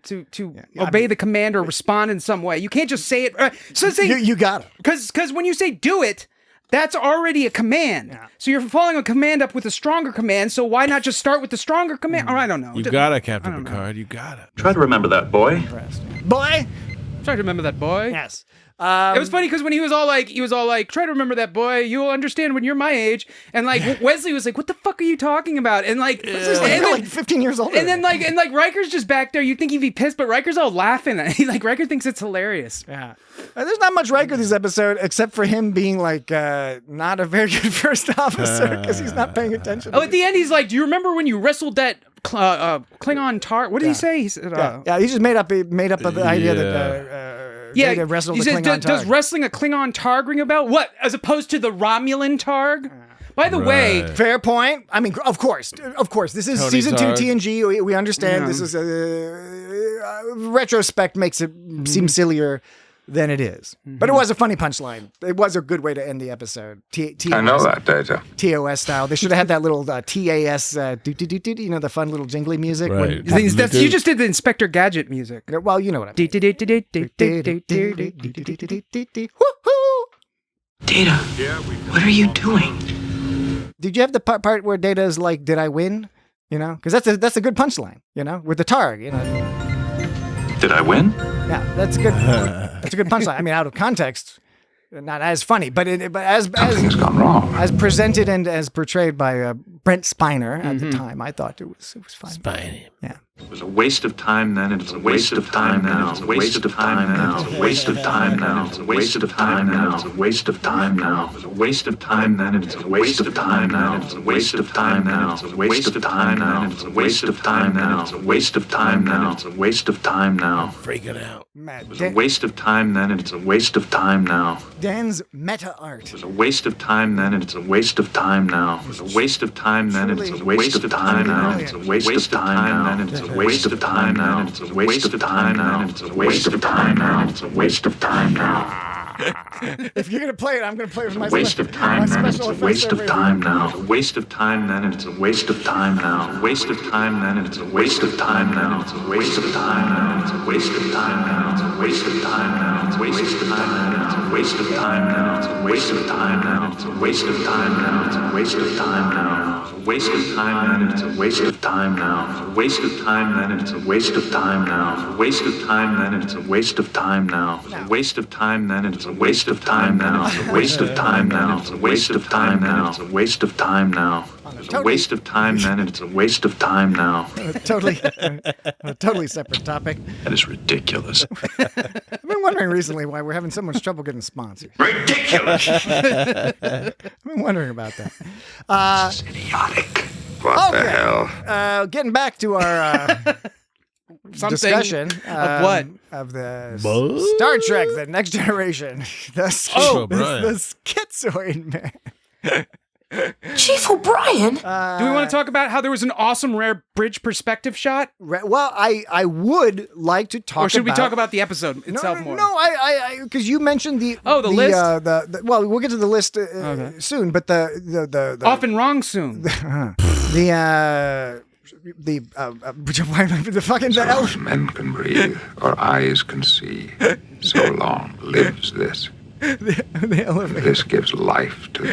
obey the command or respond in some way. You can't just say it. So say you got it because when you say do it, that's already a command. Yeah. So you're following a command up with a stronger command. So why not just start with the stronger command? Or I don't know. You got it, Captain Picard. You got it. Try to remember that, boy. Boy. Try to remember that, boy. Yes. It was funny because when he was all like, try to remember that, boy. You'll understand when you're my age. And like Wesley was like, what the fuck are you talking about? And like, like 15 years old. And then Riker's just back there. You'd think he'd be pissed, but Riker's all laughing. Riker thinks it's hilarious. Yeah. There's not much Riker this episode except for him being like not a very good first officer because he's not paying attention. Oh, at the end he's like, do you remember when you wrestled that Klingon tar? What did he say? He said, he just made up the idea that. He says, does wrestling a Klingon Targ ring a bell? What, as opposed to the Romulan Targ? By the way, fair point. I mean, of course. This is Tony season Targ. 2 TNG. We understand. This is retrospect makes it seem sillier than it is. But it was a funny punchline. It was a good way to end the episode. I know that, Data. TOS style. They should have had that little TAS, the fun little jingly music. Right. You just did the Inspector Gadget music. Well, you know what I mean. Data, what are you doing? Did you have the part where Data is like, did I win? Because that's a good punchline, with the Targ, Did I win? Yeah, that's a good punchline. I mean, out of context, not as funny, but as gone wrong. As presented and as portrayed by Brent Spiner at the time, I thought it was fine. Spiner. Yeah. It was a waste of time then, and it's a waste of time now. It's a waste of time now. It's a waste of time now. It's a waste of time now. It's a waste of time now. It's a waste of time then, and it's a waste of time now. It's a waste of time now. It's a waste of time now. It's a waste of time now. It's a waste of time now. It's a waste of time now. Freaking out. It was a waste of time then, and it's a waste of time now. Dan's meta art. It was a waste of time then, and it's a waste of time now. It was a waste of time then, and it's a waste of time now. It's a waste of time then, and it's a waste of time now. It's a waste of time now. It's a waste of time now. It's a waste of time now. If you're gonna play it, I'm gonna play it with my waste of time then. It's a waste of time now. It's a waste of time then, and it's a waste of time now. Waste of time then, and it's a waste of time now. It's a waste of time now. It's a waste of time now. It's a waste of time now. It's a waste of time now. It's a waste of time now. It's a waste of time now. It's a waste of time now. It's a waste of time now. It's a waste of time then, and it's a waste of time now. It's a waste of time then, and it's a waste of time now. It's a waste of time then, and it's a waste of time now. It's a waste of time then, and it's a waste of time now. It's a waste of time now. It's a waste of time now. It's a waste of time now. It's a waste of time then, and it's a waste of time now. Totally separate topic. That is ridiculous. I've been wondering recently why we're having so much trouble getting sponsors. Ridiculous! I've been wondering about that. This is idiotic. What the hell? Getting back to our discussion of what? Of the Star Trek, the Next Generation. The Schizoid man. Chief O'Brien? Do we want to talk about how there was an awesome rare bridge perspective shot? Well, I would like to talk about... Or should we talk about the episode itself more? No, because you mentioned the list? Well, we'll get to the list soon, but the often wrong soon. The men can breathe, or eyes can see. So long lives this. The elevator. This gives life to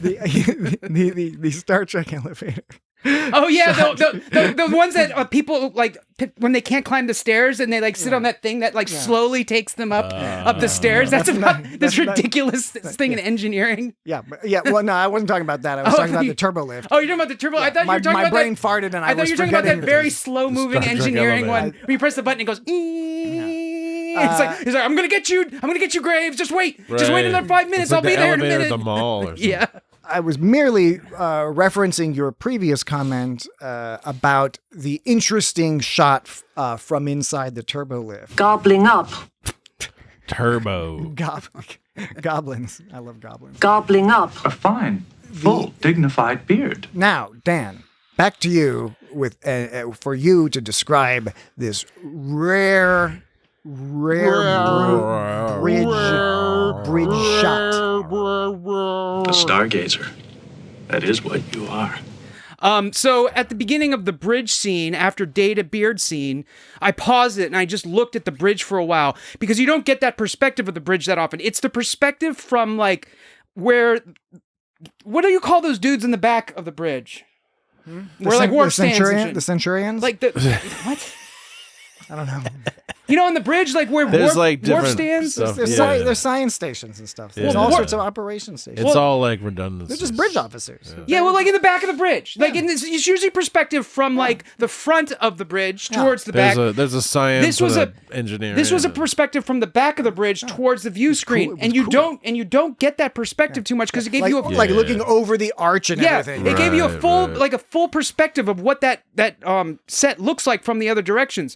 the Star Trek elevator. Oh yeah, the ones that people like when they can't climb the stairs and they like sit on that thing that like slowly takes them up the stairs. That's about this ridiculous thing in engineering. Yeah. Well, no, I wasn't talking about that. I was talking about the turbo lift. Oh, you're talking about the turbo. I thought you were talking my about brain farted and I was thought you were talking about that very slow moving Star Trek engineering one elevator. where you press the button and it goes. He's like, I'm gonna get you, Graves. Just wait, just wait another 5 minutes. I'll be there in a minute. At the mall or something. Yeah. I was merely referencing your previous comment about the interesting shot from inside the turbo lift. Gobbling up. Turbo. Goblins. I love goblins. Gobbling up. A fine, full, dignified beard. Now, Dan, back to you with for you to describe this rare bridge shot. A stargazer. That is what you are. So at the beginning of the bridge scene, after Data Beard scene, I paused it and I just looked at the bridge for a while because you don't get that perspective of the bridge that often. It's the perspective from like what do you call those dudes in the back of the bridge? Where like Worf stands and shit. The Centurions? Like the what? I don't know. You know, on the bridge, like where There's like Worf different stands. There's science stations and stuff. There's all sorts of operation stations. It's all like redundant. They're just bridge officers. Yeah, well, like in the back of the bridge. Like it's usually perspective from like the front of the bridge towards the back. There's a science. This was engineering. This was a perspective from the back of the bridge towards the view screen, and you don't get that perspective too much because it gave you like looking over the arch and everything. It gave you a full perspective of what that set looks like from the other directions.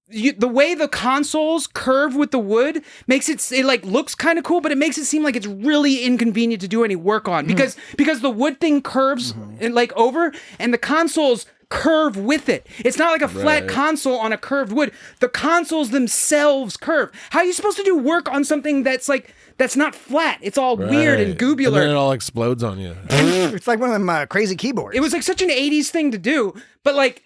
The way the consoles curve with the wood makes it like looks kind of cool, but it makes it seem like it's really inconvenient to do any work on because the wood thing curves like over and the consoles curve with it. It's not like a flat console on a curved wood. The consoles themselves curve. How are you supposed to do work on something that's not flat? It's all weird and goobular. And then it all explodes on you. It's like one of them crazy keyboards. It was like such an 80s thing to do, but like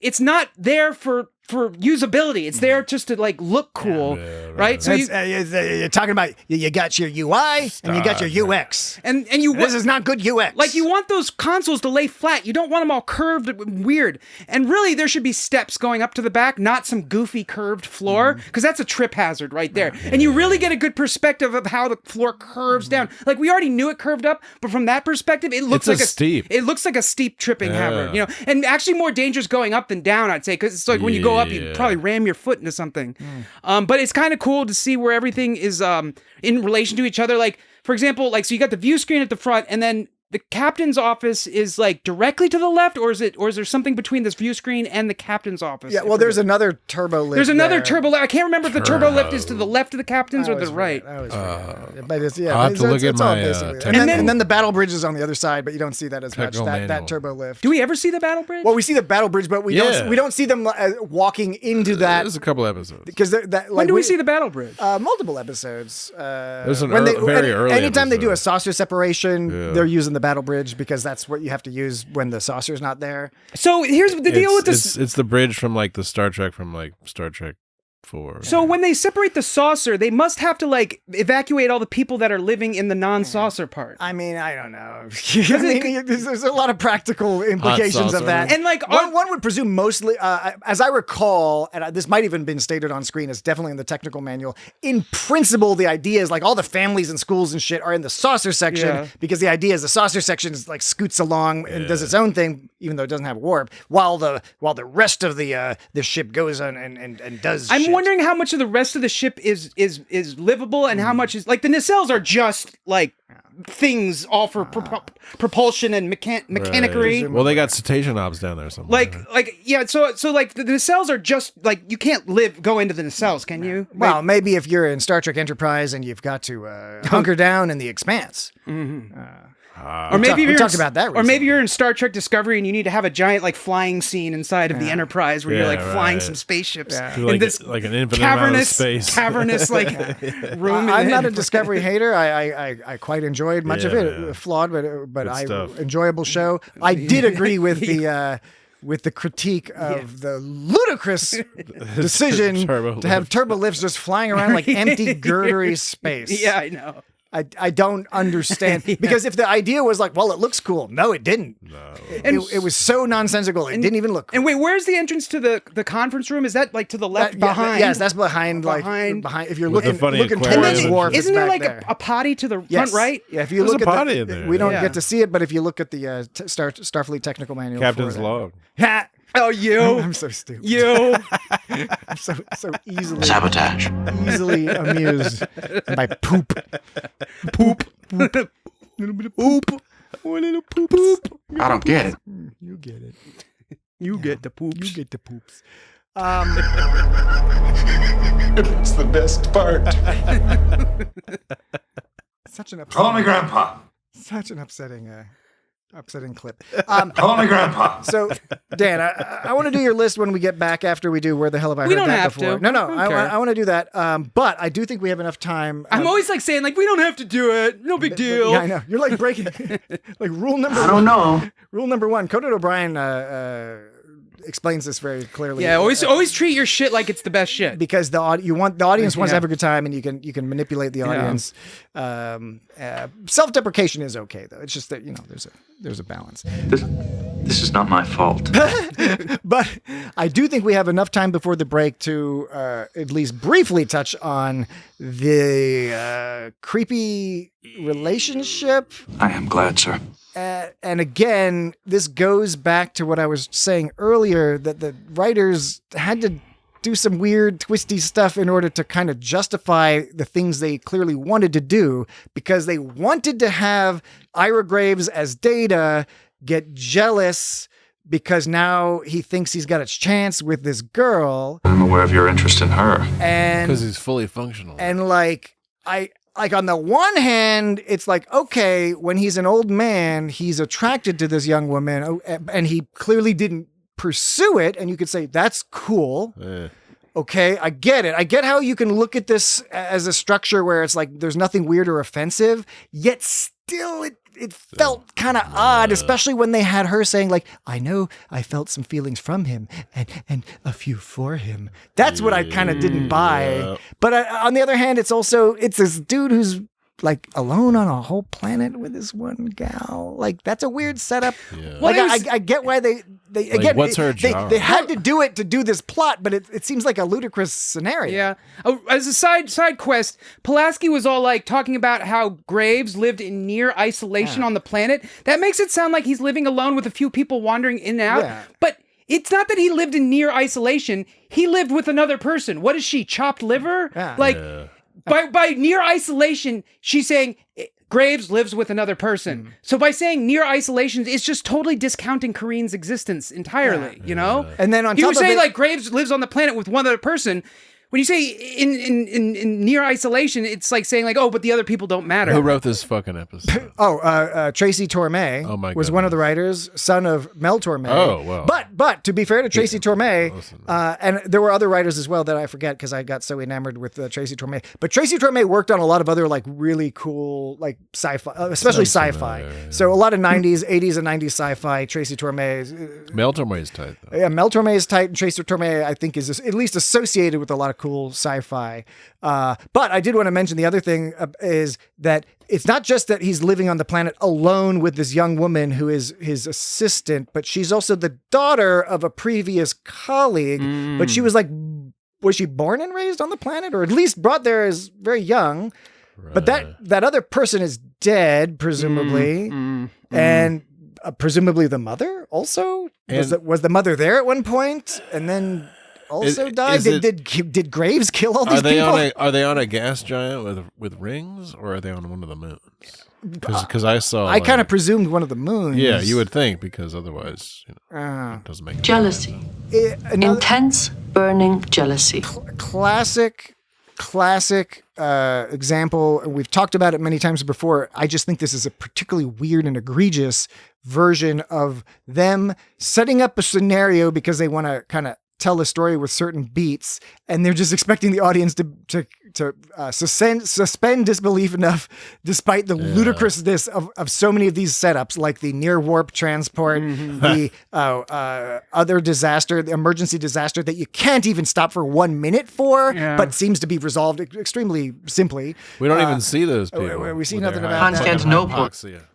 it's not there for usability. It's there just to like look cool, right? So you're talking about you got your UI and you got your UX, and you this is not good UX. Like you want those consoles to lay flat. You don't want them all curved and weird. And really, there should be steps going up to the back, not some goofy curved floor, because that's a trip hazard right there. And you really get a good perspective of how the floor curves down. Like we already knew it curved up, but from that perspective, it looks steep. It looks like a steep tripping hazard, you know. And actually, more dangerous going up than down, I'd say, because it's like when you go up, you probably ram your foot into something. But it's kind of cool to see where everything is in relation to each other. Like, for example, like, so you got the view screen at the front, and then the captain's office is like directly to the left, or is there something between this view screen and the captain's office? Yeah, well, there's another turbo lift. There's another turbo lift. I can't remember if the turbo lift is to the left of the captain's or the right. I always forget. But it's, I'll have to look at my and then the battle bridge is on the other side, but you don't see that as much. That turbo lift. Do we ever see the battle bridge? Well, we see the battle bridge, but we don't see them walking into that. There's a couple episodes. Because when do we see the battle bridge? Multiple episodes. There's very early. Anytime they do a saucer separation, they're using the battle bridge because that's what you have to use when the saucer's not there. So here's the deal with this. It's the bridge from like the Star Trek 4. So when they separate the saucer, they must have to like evacuate all the people that are living in the non-saucer part. I mean, I don't know. There's a lot of practical implications of that. And like one would presume mostly, as I recall, and this might even been stated on screen, it's definitely in the technical manual. In principle, the idea is like all the families and schools and shit are in the saucer section because the idea is the saucer section is like scoots along and does its own thing, even though it doesn't have warp, while the rest of the ship goes on and does. I'm wondering how much of the rest of the ship is livable and how much is like the nacelles are just like things all for propulsion and mechanicery. Well, they got cetacean knobs down there somewhere. So like the nacelles are just like you can't go into the nacelles, can you? Well, maybe if you're in Star Trek Enterprise and you've got to hunker down in the Expanse. Or maybe we talked about that recently. Or maybe you're in Star Trek Discovery and you need to have a giant like flying scene inside of the Enterprise where you're like flying some spaceships in this like an infinite amount of space. Cavernous like room. I'm not a Discovery hater. I quite enjoyed much of it. Flawed, but enjoyable show. I did agree with the critique of the ludicrous decision to have turbo lifts just flying around like empty girdery space. Yeah, I know. I don't understand because if the idea was like, well, it looks cool. No, it didn't. No. It was so nonsensical. It didn't even look cool. And wait, where's the entrance to the conference room? Is that like to the left behind? Yes, that's behind. If you're looking towards Worf, isn't there like a potty to the front right? Yeah, if you look at the, we don't get to see it, but if you look at the Starfleet technical manual, Captain's log. Oh, you. I'm so stupid. You. I'm so easily Sabotage. Easily amused by poop. Poop. Poop. Little bit of poop. One little poop. I don't get it. You get it. You get the poops. You get the poops. It's the best part. Such an upsetting. Call me Grandpa. Such an upsetting clip. Call me Grandpa. So, Dan, I want to do your list when we get back after we do Where the Hell Have I Heard That Before? We don't have to. No, I don't care. I want to do that. But I do think we have enough time. I'm always like saying like we don't have to do it. No big deal. Yeah, I know. You're like breaking like rule number I don't know. Rule number 1. Conan O'Brien explains this very clearly. Yeah, always treat your shit like it's the best shit. Because the audience wants to have a good time, and you can manipulate the audience. Self-deprecation is okay though. It's just that there's a balance. This is not my fault. But I do think we have enough time before the break to at least briefly touch on the creepy relationship. I am glad, sir. And again, this goes back to what I was saying earlier, that the writers had to do some weird, twisty stuff in order to kind of justify the things they clearly wanted to do, because they wanted to have Ira Graves as Data get jealous because now he thinks he's got a chance with this girl. I'm aware of your interest in her. And because he's fully functional. And like on the one hand, it's like, okay, when he's an old man, he's attracted to this young woman, and he clearly didn't pursue it. And you could say, that's cool. Okay, I get it. I get how you can look at this as a structure where it's like there's nothing weird or offensive, yet still it felt kind of odd, especially when they had her saying like, I know I felt some feelings from him and a few for him. That's what I kind of didn't buy. But on the other hand, it's this dude who's like alone on a whole planet with this one gal. Like that's a weird setup. Yeah. Like I get why they like, again, what's her job? They had to do it to do this plot, but it seems like a ludicrous scenario. Yeah. As a side quest, Pulaski was all like talking about how Graves lived in near isolation on the planet. That makes it sound like he's living alone with a few people wandering in and out. Yeah. But it's not that he lived in near isolation. He lived with another person. What is she? Chopped liver? Yeah. Like by near isolation, she's saying Graves lives with another person. So by saying near isolation, it's just totally discounting Kareen's existence entirely, you know? And then on you top say of it, like Graves lives on the planet with one other person. When you say in near isolation, it's like saying like, oh, but the other people don't matter. Who wrote this fucking episode? Tracy Torme was one of the writers, son of Mel Torme. Oh, wow. But to be fair to Tracy Torme, and there were other writers as well that I forget because I got so enamored with Tracy Torme. But Tracy Torme worked on a lot of other like really cool like sci-fi, especially sci-fi. So a lot of 90s, 80s and 90s sci-fi. Tracy Torme. Mel Torme is tight, though. Yeah, Mel Torme is tight, and Tracy Torme I think is at least associated with a lot of cool sci-fi. But I did want to mention the other thing is that it's not just that he's living on the planet alone with this young woman who is his assistant, but she's also the daughter of a previous colleague. But she was she born and raised on the planet, or at least brought there as very young? Right. But that other person is dead, presumably. And presumably the mother also? Was the mother there at one point and then also died? Did Graves kill all these people? Are they on a gas giant with rings, or are they on one of the moons? Because I saw. I kind of presumed one of the moons. Yeah, you would think, because otherwise, it doesn't make jealousy. Intense, burning jealousy. Classic example. We've talked about it many times before. I just think this is a particularly weird and egregious version of them setting up a scenario because they want to kind of tell a story with certain beats, and they're just expecting the audience to suspend disbelief enough, despite the ludicrousness of so many of these setups, like the near warp transport, the other disaster, the emergency disaster that you can't even stop for 1 minute for, but seems to be resolved extremely simply. We don't even see those people. We see nothing about Constantinople.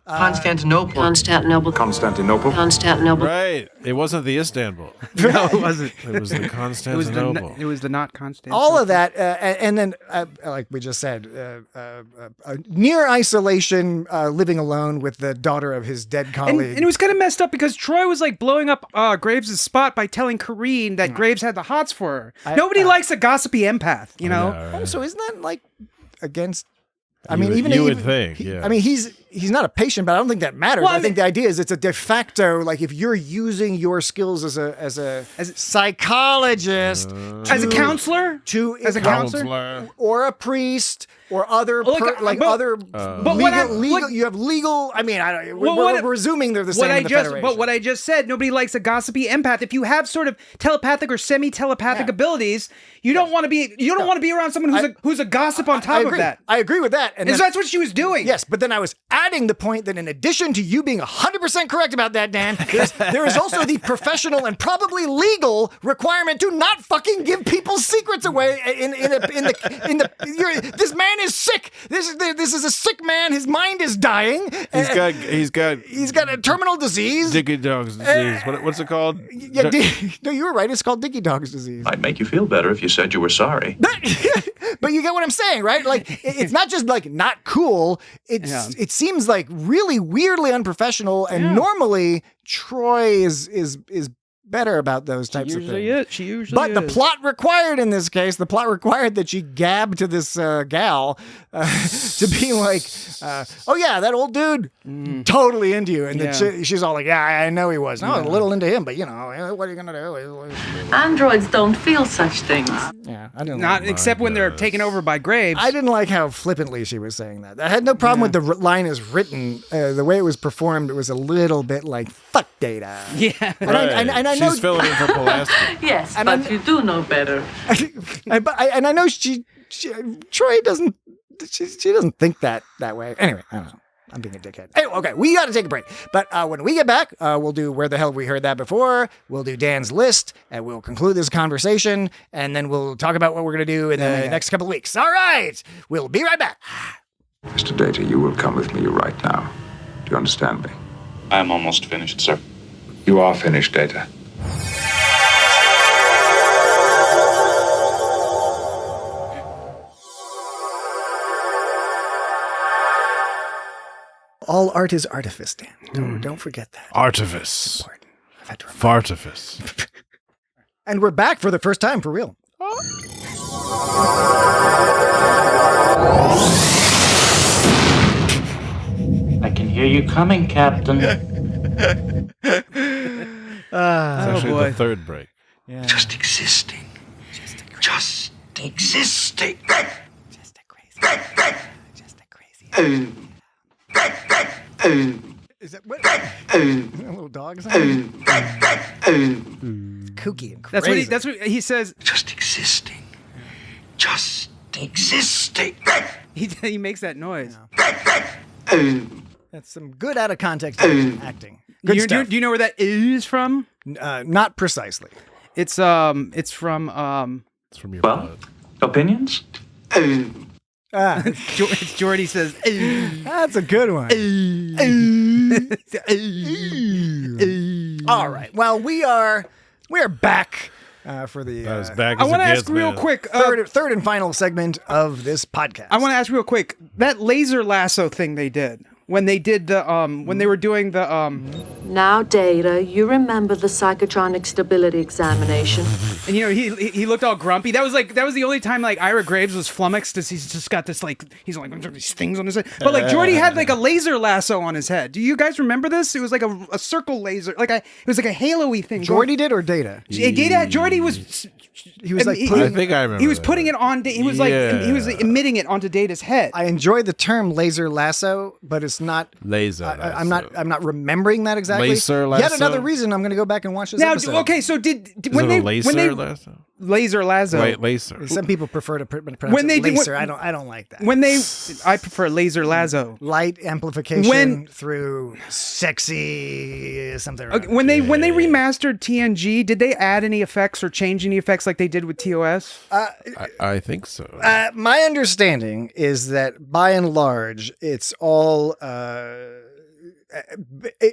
Constantinople. Constantinople. Constantinople. Constantinople. Right. It wasn't the Istanbul. No, it wasn't. It was the Constantinople. It was the not Constantinople. All of that, and then, like we just said, near isolation, living alone with the daughter of his dead colleague. And it was kind of messed up because Troy was like blowing up Graves' spot by telling Kareen that Graves had the hots for her. Nobody likes a gossipy empath, you know? Right. So isn't that like against? I You mean, would- even you if- would think, yeah. I mean, he's not a patient, but I don't think that matters. Well, I think the idea is it's a de facto. Like if you're using your skills as a psychologist, As a counselor, as a counselor, or a priest, or other legal. You have legal. I mean, we're assuming they're the same. In the Federation. But what I just said, nobody likes a gossipy empath. If you have sort of telepathic or semi-telepathic abilities, you don't want to be. You don't want to be around someone who's a gossip on top of that. I agree with that, and that's what she was doing. Yes, but then I was adding the point that in addition to you being 100% correct about that, Dan, there is also the professional and probably legal requirement to not fucking give people's secrets away. This man is sick. This is a sick man. His mind is dying. He's got a terminal disease. Dicky Dog's disease. What's it called? Yeah, no, you were right. It's called Dicky Dog's disease. I'd make you feel better if you said you were sorry. But you get what I'm saying, right? Like it's not just like not cool. It seems like really weirdly unprofessional, and normally Troy is better about those types of things. She usually But the plot required in this case, that she gab to this gal to be like, oh yeah, that old dude, totally into you. And then she's all like, yeah, I know he was. No, I was a little into him, but you know, what are you going to do? Androids don't feel such things. Yeah, I didn't Not except when they're taken over by Graves. I didn't like how flippantly she was saying that. I had no problem with the line as written. The way it was performed, it was a little bit like, fuck Data. Yeah. And I know she's filling in for Pulaski. Yes, but you do know better. And I know Troy doesn't. She doesn't think that way. Anyway, I don't know. I'm being a dickhead. Anyway, okay, we got to take a break. But when we get back, we'll do Where the Hell Have We Heard That Before? We'll do Dan's List, and we'll conclude this conversation, and then we'll talk about what we're going to do in the next couple of weeks. All right, we'll be right back. Mr. Data, you will come with me right now. Do you understand me? I'm almost finished, sir. You are finished, Data. All art is artifice, Dan. Don't forget that. Artifice. Important. I've had to Fartifice. And we're back for the first time, for real. I can hear you coming, Captain. It's actually the third break. Yeah. Just existing. Just existing. Is that what? A little dog? Kooky and crazy. That's what he says. Just existing. Just existing. He makes that noise. That's some good out of context acting. Good stuff. Do you know where that is from? Not precisely. It's from It's from your Opinions? Jordy says. That's a good one. All right. Well, we are back for the. I want to ask real quick. Third and final segment of this podcast. I want to ask real quick. That laser lasso thing they did when they did the when they were doing the Now, Data, you remember the psychotronic stability examination. And you know, he looked all grumpy. That was the only time like Ira Graves was flummoxed, because he's just got this like he's like these things on his head. But like Jordy had like a laser lasso on his head. Do you guys remember this? It was like a circle laser, it was like a halo-y thing. Jordy did or Data? Jordy was. He was like, I think I remember. He was putting it on. He was like he was emitting it onto Data's head. I enjoy the term laser lasso, but it's not laser. I'm not remembering that exactly. Laser lasso. Yet another reason I'm going to go back and watch this episode. Okay, so did when Is it they a when they lasso? Laser lasso. Wait, laser. Some people prefer to pronounce it laser. I don't like that. I prefer laser lasso. Light amplification through sexy something. Okay, when they remastered TNG, did they add any effects or change any effects like they did with TOS? I think so. My understanding is that by and large, it's all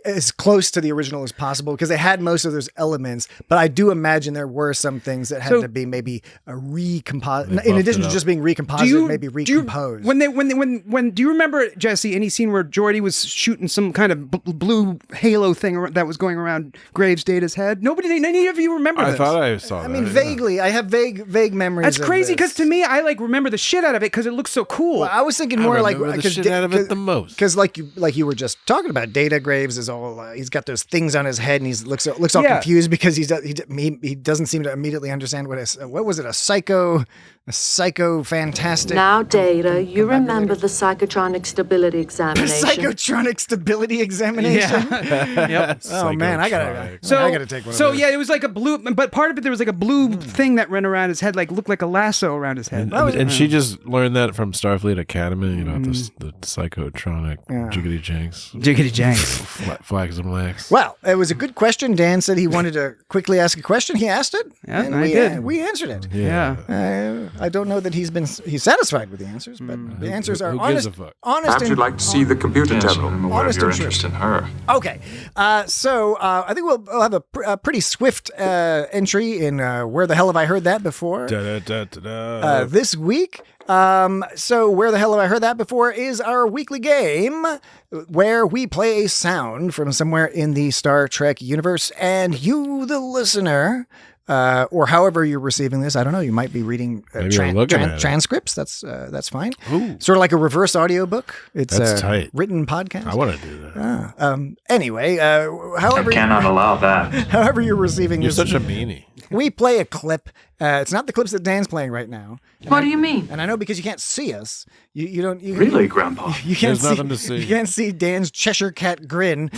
as close to the original as possible because they had most of those elements, but I do imagine there were some things that had to be maybe recomposed. In addition to just being recomposed, maybe recomposed. Do you remember, Jesse, any scene where Geordi was shooting some kind of blue halo thing that was going around Graves' Data's head? Any of you remember this? I thought I saw that. I mean, vaguely. I have vague memories. That's crazy because to me, I remember the shit out of it because it looks so cool. Well, I was thinking more the shit out of it the most because like you were just talking about, Data Graves is all he's got those things on his head and he looks all confused because he doesn't seem to immediately understand what was it, a psycho fantastic. Now, Data, you remember the psychotronic stability examination. Psychotronic stability examination. Yeah. Yep. Oh man, I gotta take one. So of those. yeah, it was like a blue, but part of it there was like a blue thing that ran around his head, looked like a lasso around his head. And she just learned that from Starfleet Academy. The psychotronic jiggity janks. Jiggity janks. Flags and blacks. Well, it was a good question. Dan said he wanted to quickly ask a question. He asked it. Yeah, and I did. We answered it. Yeah. I don't know that he's satisfied with the answers, but the answers are honest. Perhaps you'd like to see the computer table. I'm aware of your interest in her. Okay, so I think we'll have a pretty swift entry in Where the Hell Have I Heard That Before? This week. So Where the Hell Have I Heard That Before is our weekly game where we play a sound from somewhere in the Star Trek universe, and you, the listener, or however you're receiving this, I don't know. You might be reading transcripts. That's fine. Ooh. Sort of like a reverse audiobook. It's That's a tight. written podcast. I want to do that. Anyway, however, I cannot allow that. However you're receiving You're this, such a meanie. we play a clip. It's not the clips that Dan's playing right now. What do you mean? And I know because you can't see us. You don't. Really, Grandpa? You can't There's nothing to see. You can't see Dan's Cheshire Cat grin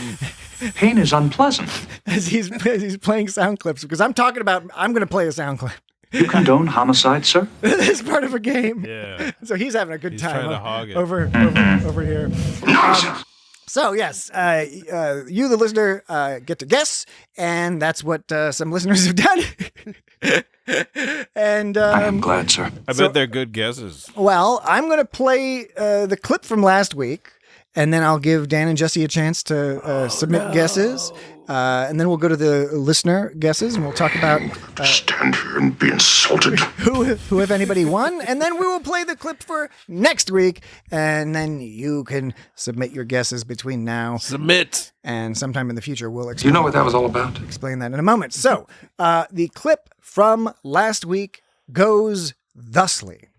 Pain is unpleasant. as he's playing sound clips because I'm talking about. I'm going to play a sound clip. You condone homicide, sir? It's part of a game. Yeah. So he's having a good He's time trying to hog it. over here. So yes, you, the listener, get to guess, and that's what some listeners have done. And I am glad, sir. I bet they're good guesses. Well, I'm going to play the clip from last week, and then I'll give Dan and Jesse a chance to submit guesses. And then we'll go to the listener guesses, and we'll talk about stand here and be insulted. who, if anybody, won. And then we will play the clip for next week, and then you can submit your guesses between now and sometime in the future. We'll explain. Do you know what that was all about? Explain that in a moment. So the clip from last week goes thusly.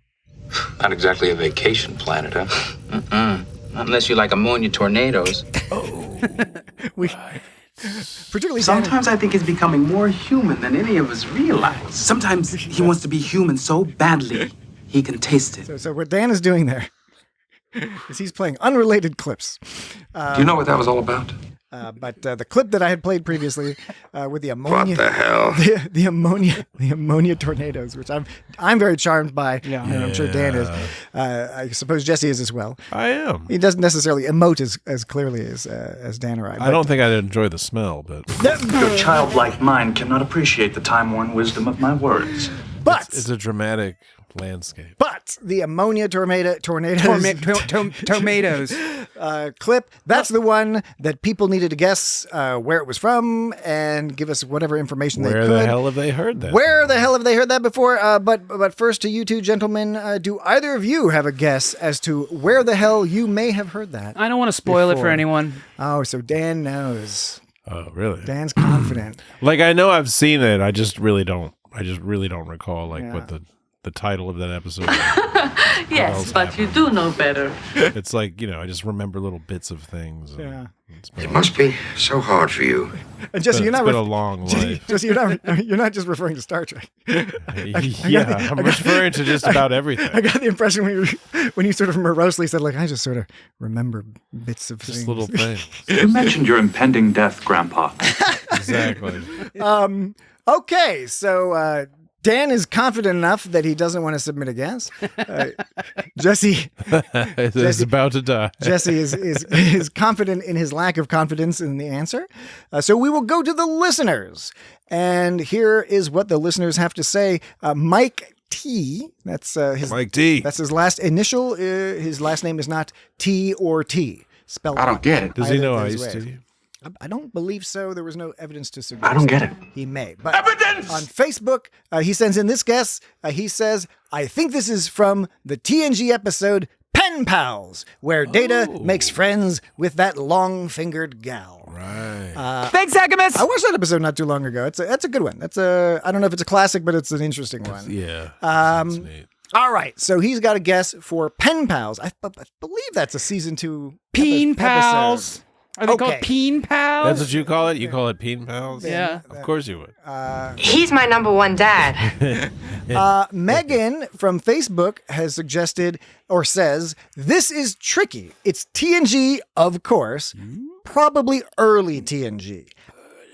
Not exactly a vacation planet, huh? Mm-mm. Not unless you like ammonia tornadoes. Particularly sometimes I think he's becoming more human than any of us realize. Sometimes he wants to be human so badly he can taste it. So what Dan is doing there is he's playing unrelated clips. Do you know what that was all about? But the clip that I had played previously with the ammonia, What the hell? the ammonia tornadoes, which I'm very charmed by, and I'm sure Dan is. I suppose Jesse is as well. I am. He doesn't necessarily emote as clearly as Dan or I. I don't think I'd enjoy the smell, but Your childlike mind cannot appreciate the time-worn wisdom of my words. But it's a dramatic landscape. But the ammonia tornadoes clip, that's the one that people needed to guess where it was from and give us whatever information they could. Where the hell have they heard that? Where the hell have they heard that before? But first to you two gentlemen, do either of you have a guess as to where the hell you may have heard that? I don't want to spoil it for anyone. Oh, so Dan knows. Oh, really? Dan's confident. Like, I know I've seen it. I just really don't recall what the title of that episode. Yes, but you do know better. It's like, I just remember little bits of things. It must be so hard for you. And Jesse, it's been a long life. Jesse, you're not just referring to Star Trek. I'm referring to just about everything. I got the impression when you sort of morosely said, like, I just sort of remember bits of just things. little things. You mentioned your impending death, Grandpa. Exactly. Okay, so Dan is confident enough that he doesn't want to submit a guess. Jesse is about to die. Jesse is confident in his lack of confidence in the answer. So we will go to the listeners. And here is what the listeners have to say. Mike T. That's his Mike T. That's his last initial. His last name is not T or T. spelled I don't get it. Does he either know of those Ice-T? ways. I don't believe so. There was no evidence to suggest. I don't get it. He may. But evidence! On Facebook, he sends in this guess. He says, I think this is from the TNG episode Pen Pals, where Data makes friends with that long-fingered gal. Right. Thanks, Agamus! I watched that episode not too long ago. That's a good one. I don't know if it's a classic, but it's an interesting one. Yeah. That's neat. All right, so he's got a guess for Pen Pals. I believe that's a season 2 Peen Pals. episode. Are they called Peen Pals? That's what you call it? You call it Peen Pals? Yeah. Of course you would. He's my number one dad. Megan from Facebook has suggested or says, this is tricky. It's TNG, of course, probably early TNG.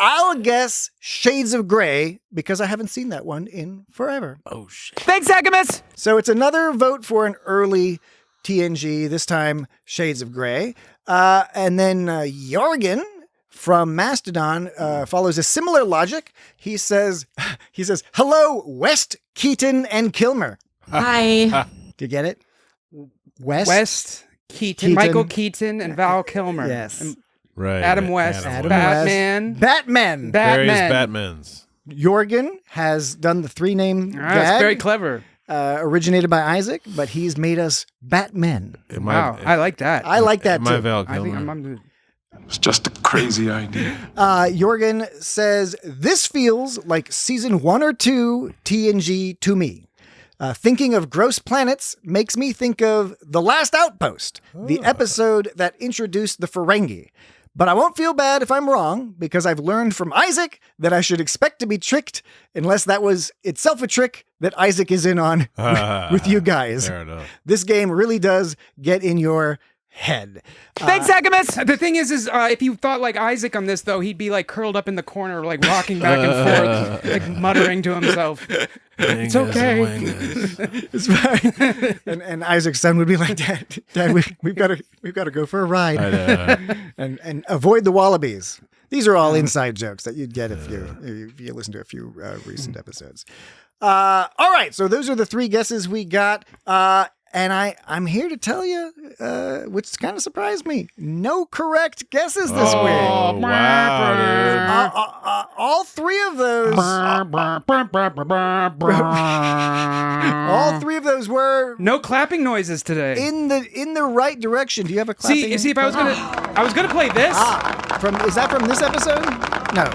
I'll guess Shades of Grey because I haven't seen that one in forever. Oh, shit. Thanks, Agamus! So it's another vote for an early TNG, this time Shades of Grey. And then Jorgen from Mastodon follows a similar logic. He says, hello, West, Keaton, and Kilmer. Hi. Do you get it? West Keaton, Michael Keaton, and Val Kilmer. Yes. And Right. Adam West. Adam Batman. Batman. Various Batmans. Jorgen has done the 3-name gag. That's very clever. Originated by Isaac, but he's made us Batmen. Wow, I like that. I like that too. Val I think Kilmer. I'm It's just a crazy idea. Jorgen says, this feels like season 1 or 2 TNG to me. Thinking of gross planets makes me think of The Last Outpost, the episode that introduced the Ferengi. But I won't feel bad if I'm wrong, because I've learned from Isaac that I should expect to be tricked, unless that was itself a trick that Isaac is in on with you guys. Fair enough. This game really does get in your head. Thanks, Agamus! The thing is if you thought like Isaac on this, though, he'd be like curled up in the corner, like rocking back and forth, like muttering to himself. It's okay. It's fine. And Isaac's son would be like, Dad, we've got to go for a ride, and avoid the wallabies. These are all inside jokes that you'd get if you listen to a few recent episodes. All right, so those are the 3 guesses we got. And I'm here to tell you, which kind of surprised me, no correct guesses this week. Oh, wow, all 3 of those. All 3 of those were no clapping noises today. In the right direction. Do you have a clapping? See if I was gonna play this. Is that from this episode? No.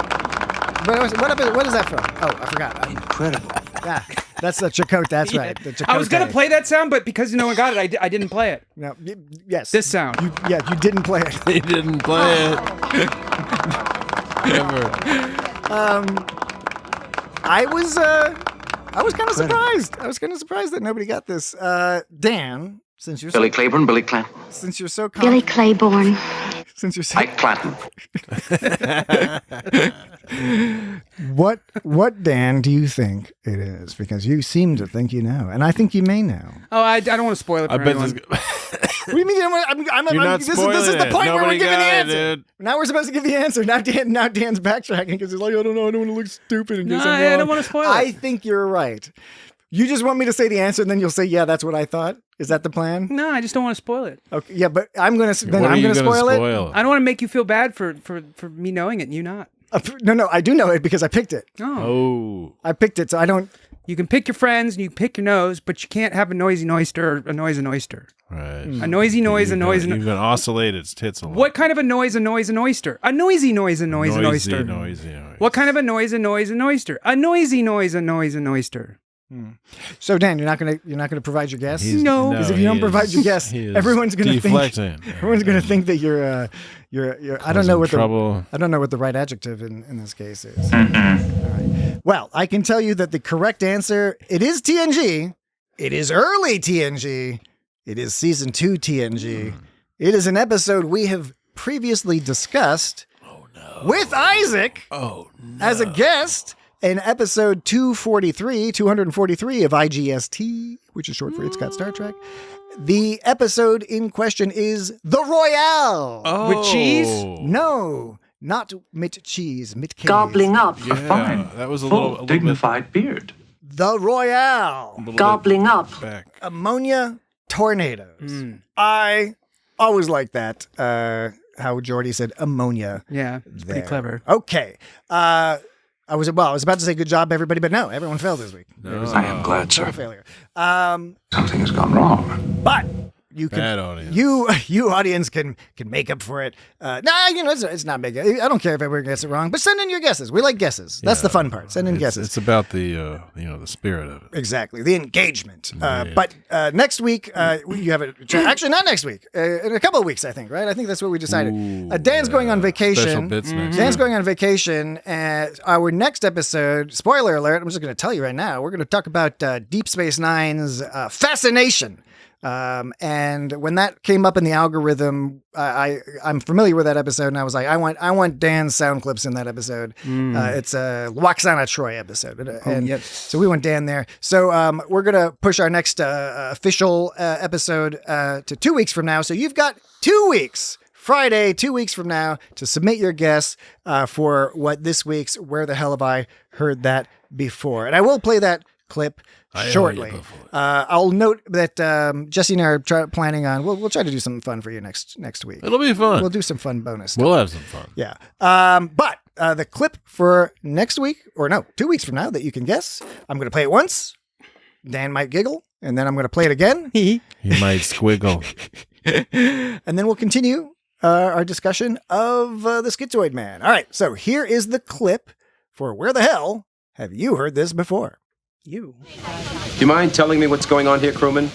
What is that from? Oh, I forgot. Incredible. Yeah, that's the Chakotay. That's right. The Chakotay. I was gonna play that sound, but because no one got it, I didn't play it. No. Yes. This sound. You didn't play it. He didn't play it. Ever. I was kind of surprised. I was kind of surprised that nobody got this. Dan, since you're Billy Claiborne, Billy Clanton. Since you're so Billy Claiborne. Since you're so Mike Clanton. What Dan do you think it is? Because you seem to think you know, and I think you may know. Oh, I don't want to spoil it for anyone. What do you mean? Not this is the point where we're giving the answer. Dude. Now we're supposed to give the answer. Now Dan's backtracking because he's like, I don't know. I don't want to look stupid. In case I'm wrong. I don't want to spoil it. I think you're right. You just want me to say the answer, and then you'll say, "Yeah, that's what I thought." Is that the plan? No, I just don't want to spoil it. Okay, yeah, but I'm gonna spoil it. I don't want to make you feel bad for me knowing it and you not. No, I do know it because I picked it. Oh. I picked it, so I don't. You can pick your friends and you can pick your nose, but you can't have a noisy noister or a noise an oyster. Right. A noisy noise, a noise. You can oscillate its tits a lot. What kind of a noise an oyster? A noisy noise, a noise an oyster. Noisy. What kind of a noise an oyster? A noisy noise, a noise an oyster. So Dan, you're not gonna provide your guess. No, because if you don't provide your guess, everyone's gonna think that you're. I don't know what the right adjective in this case is. All right. Well, I can tell you that the correct answer, it is TNG. It is early TNG. It is season 2 TNG. It is an episode we have previously discussed with Isaac as a guest. In episode 243 of IGST, which is short for It's Got Star Trek, the episode in question is The Royale. With cheese? No, not mit cheese, mit cheese. Gobbling up. Yeah, fine. That was a Full, little dignified beard. The Royale. Gobbling up. Back. Ammonia tornadoes. I Always like that. How Jordy said ammonia. Yeah, it's pretty clever. Okay. I was about to say good job, everybody, but no, everyone failed this week. No. I am glad, sir. Failure. Something has gone wrong. But you can, Bad audience. You audience can make up for it. It's not big. I don't care if everyone gets it wrong, but send in your guesses. We like guesses. That's the fun part. Send in guesses. It's about the the spirit of it. Exactly, the engagement. But next week, you have it. Actually, not next week. In a couple of weeks, I think. Right? I think that's what we decided. Dan's going on vacation. Special bits next Dan's week. going on vacation. And our next episode, spoiler alert, I'm just going to tell you right now, we're going to talk about Deep Space Nine's Fascination. And when that came up in the algorithm, I'm familiar with that episode, and I was like, I want Dan's sound clips in that episode. It's a Waxana Troy episode, and so we want Dan there. So we're gonna push our next official episode to 2 weeks from now. So you've got 2 weeks. Friday, 2 weeks from now, to submit your guess for what this week's Where the Hell Have I Heard That Before? And I will play that clip shortly. I'll note that Jesse and I are planning on. We'll try to do something fun for you next week. It'll be fun. We'll do some fun bonus stuff. We'll have some fun. Yeah. But the clip for next week, or no, 2 weeks from now, that you can guess. I'm going to play it once. Dan might giggle, and then I'm going to play it again. He might squiggle, and then we'll continue our discussion of the Schizoid Man. All right. So here is the clip for Where the Hell Have You Heard This Before? You. Do you mind telling me what's going on here, crewman?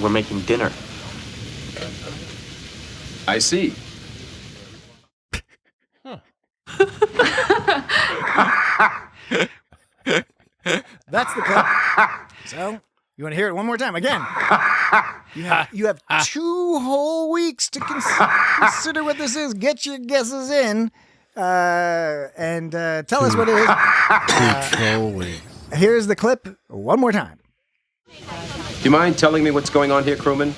We're making dinner. I see. That's the clip. So, you want to hear it one more time? Again. You have 2 whole weeks to consider what this is. Get your guesses in. And tell us what it is. 2 whole weeks. Here's the clip one more time. Do you mind telling me what's going on here, crewman?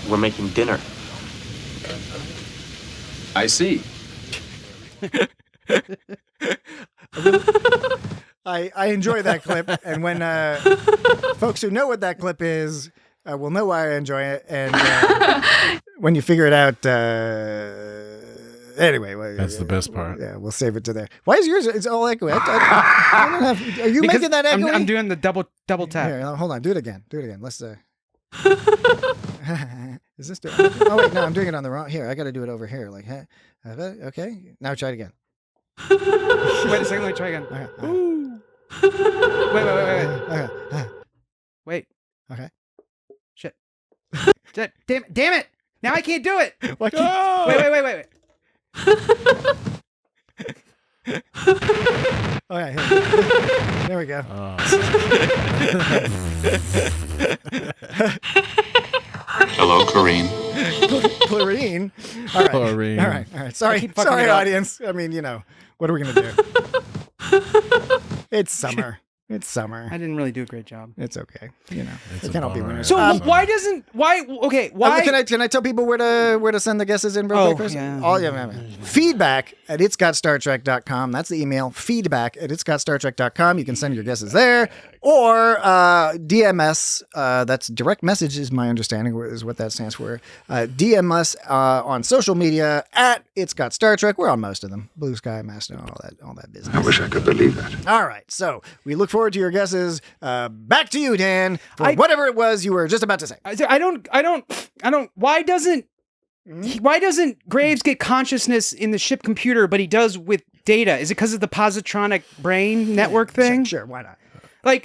We're making dinner. I see. I enjoy that clip, and when folks who know what that clip is will know why I enjoy it, and when you figure it out, anyway, that's the best part. Yeah, we'll save it to there. Why is yours? It's all echoey. I don't have. Are you Because making that echoey? I'm doing the double tap. Here, hold on. Do it again. Let's. Is this? Oh wait, no, I'm doing it on the wrong. Here, I got to do it over here. Like, okay. Now try it again. Wait a second. Let me try again. Okay. Ooh. Wait. Okay. Wait. Okay. Shit. Damn it! Now I can't do it. What? Oh! Wait. Okay. There we go. Hello, Corrine. Chlorine. All right. Chlorine. All right. Sorry, audience. I mean, what are we gonna do? It's summer. I didn't really do a great job. It's okay. We can't all be winners. So why? Can I tell people where to send the guesses in real quick first? Yeah. Feedback at itsgotstartrek.com. That's the email. Feedback at itsgotstartrek.com. You can send your guesses there. Or DMS, that's direct message is my understanding is what that stands for. DMS on social media at It's Got Star Trek. We're on most of them. Blue Sky, Mastodon, all that business. I wish I could believe that. All right. So we look forward to your guesses. Back to you, Dan, for whatever it was you were just about to say. I don't. Why doesn't Graves get consciousness in the ship computer, but he does with Data? Is it because of the positronic brain network thing? Sure. Why not? I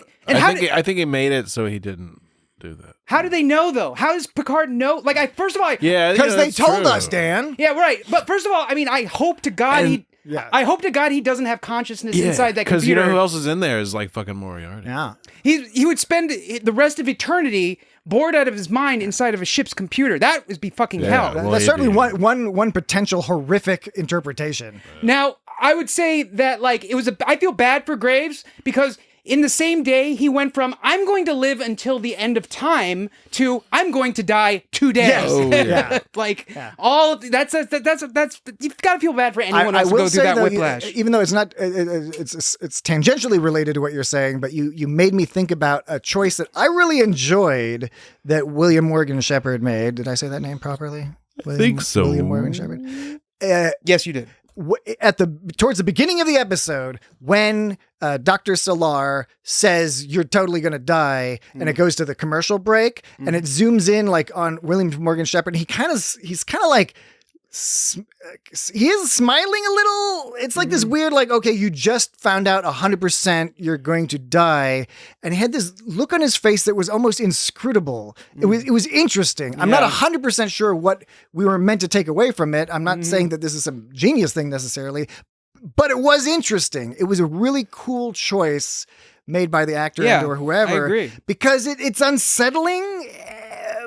think he made it so he didn't do that. How do they know though? How does Picard know? First of all, because they told us, Dan. Yeah, right. But first of all, I hope to God he doesn't have consciousness inside that computer. Because you know who else is in there is like fucking Moriarty. Yeah. He would spend the rest of eternity bored out of his mind inside of a ship's computer. That would be fucking hell. That's certainly one potential horrific interpretation. Now, I would say that I feel bad for Graves because in the same day, he went from "I'm going to live until the end of time" to "I'm going to die today." Yes. Oh, yeah. Like all that's you've got to feel bad for anyone else to go through that whiplash. Even though it's not, it's tangentially related to what you're saying, but you made me think about a choice that I really enjoyed that William Morgan Shepard made. Did I say that name properly? I think so. William Morgan Shepard. Yes, you did. Towards the beginning of the episode, when Dr. Solar says you're totally going to die, and it goes to the commercial break, and it zooms in like on William Morgan Shepard. He's kind of like. He is smiling a little. It's like this weird, like, okay, you just found out 100% you're going to die, and he had this look on his face that was almost inscrutable. It was interesting. I'm not 100% sure what we were meant to take away from it. I'm not saying that this is some genius thing necessarily, but it was interesting. It was a really cool choice made by the actor or whoever. I agree. Because it's unsettling.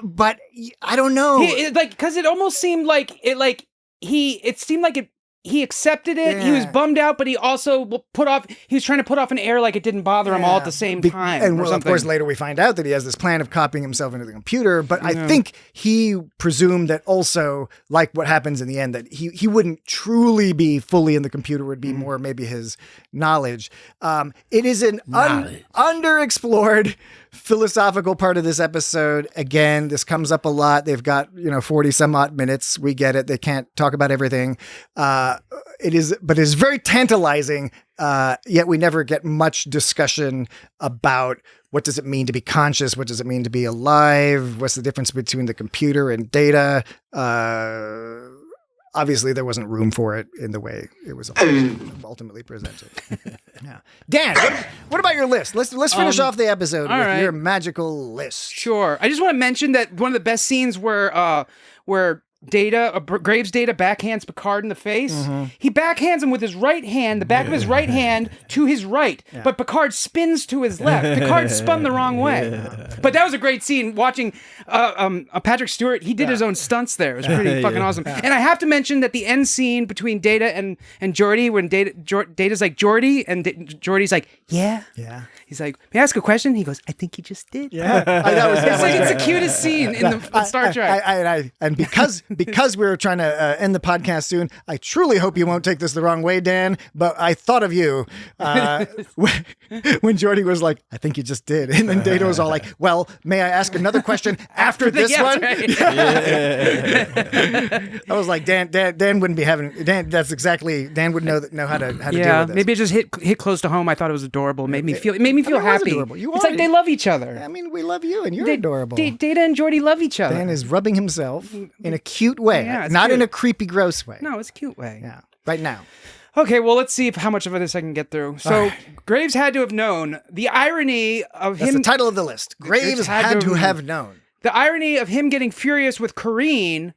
But I don't know. Because it almost seemed like it seemed like he accepted it. Yeah. He was bummed out, but he also he was trying to put off an air like it didn't bother him all at the same time. And of course, later we find out that he has this plan of copying himself into the computer. But I think he presumed that also, like what happens in the end, that he wouldn't truly be fully in the computer, would be more maybe his knowledge. It is an underexplored philosophical part of this episode. Again, this comes up a lot. They've got 40 some odd minutes. We get it. They can't talk about everything. It is very tantalizing. Yet we never get much discussion about what does it mean to be conscious? What does it mean to be alive? What's the difference between the computer and data? Obviously, there wasn't room for it in the way it was ultimately presented. Yeah. Dan, what about your list? Let's finish off the episode with your magical list. Sure. I just want to mention that one of the best scenes where Graves' Data backhands Picard in the face. He backhands him with his right hand, the back of his right hand to his right, but Picard spins to his left. Picard spun the wrong way. But that was a great scene watching Patrick Stewart. He did his own stunts there. It was pretty fucking awesome. And I have to mention that the end scene between Data and Geordi, when Data's like, Geordi, and Geordi's like, yeah. He's like, may I ask a question? He goes, I think you just did. Yeah. It's the cutest scene in the Star Trek. And because we're trying to end the podcast soon, I truly hope you won't take this the wrong way, Dan, but I thought of you when Geordi was like, I think you just did. And then Data was all like, well, may I ask another question after this one? Right. I was like, Dan wouldn't be having, Dan would know how to deal with this. Maybe it just hit close to home. I thought it was adorable. It made me feel happy. It's like they love each other. I mean, we love you and you're adorable. Data and Geordi love each other. Dan is rubbing himself in a cute way. Yeah, not cute. in a creepy, gross way. No, it's a cute way. Yeah, right now. Okay, well, let's see how much of this I can get through. So, Graves had to have known the irony of That's him. the title of the list. Graves had to have known. The irony of him getting furious with Corrine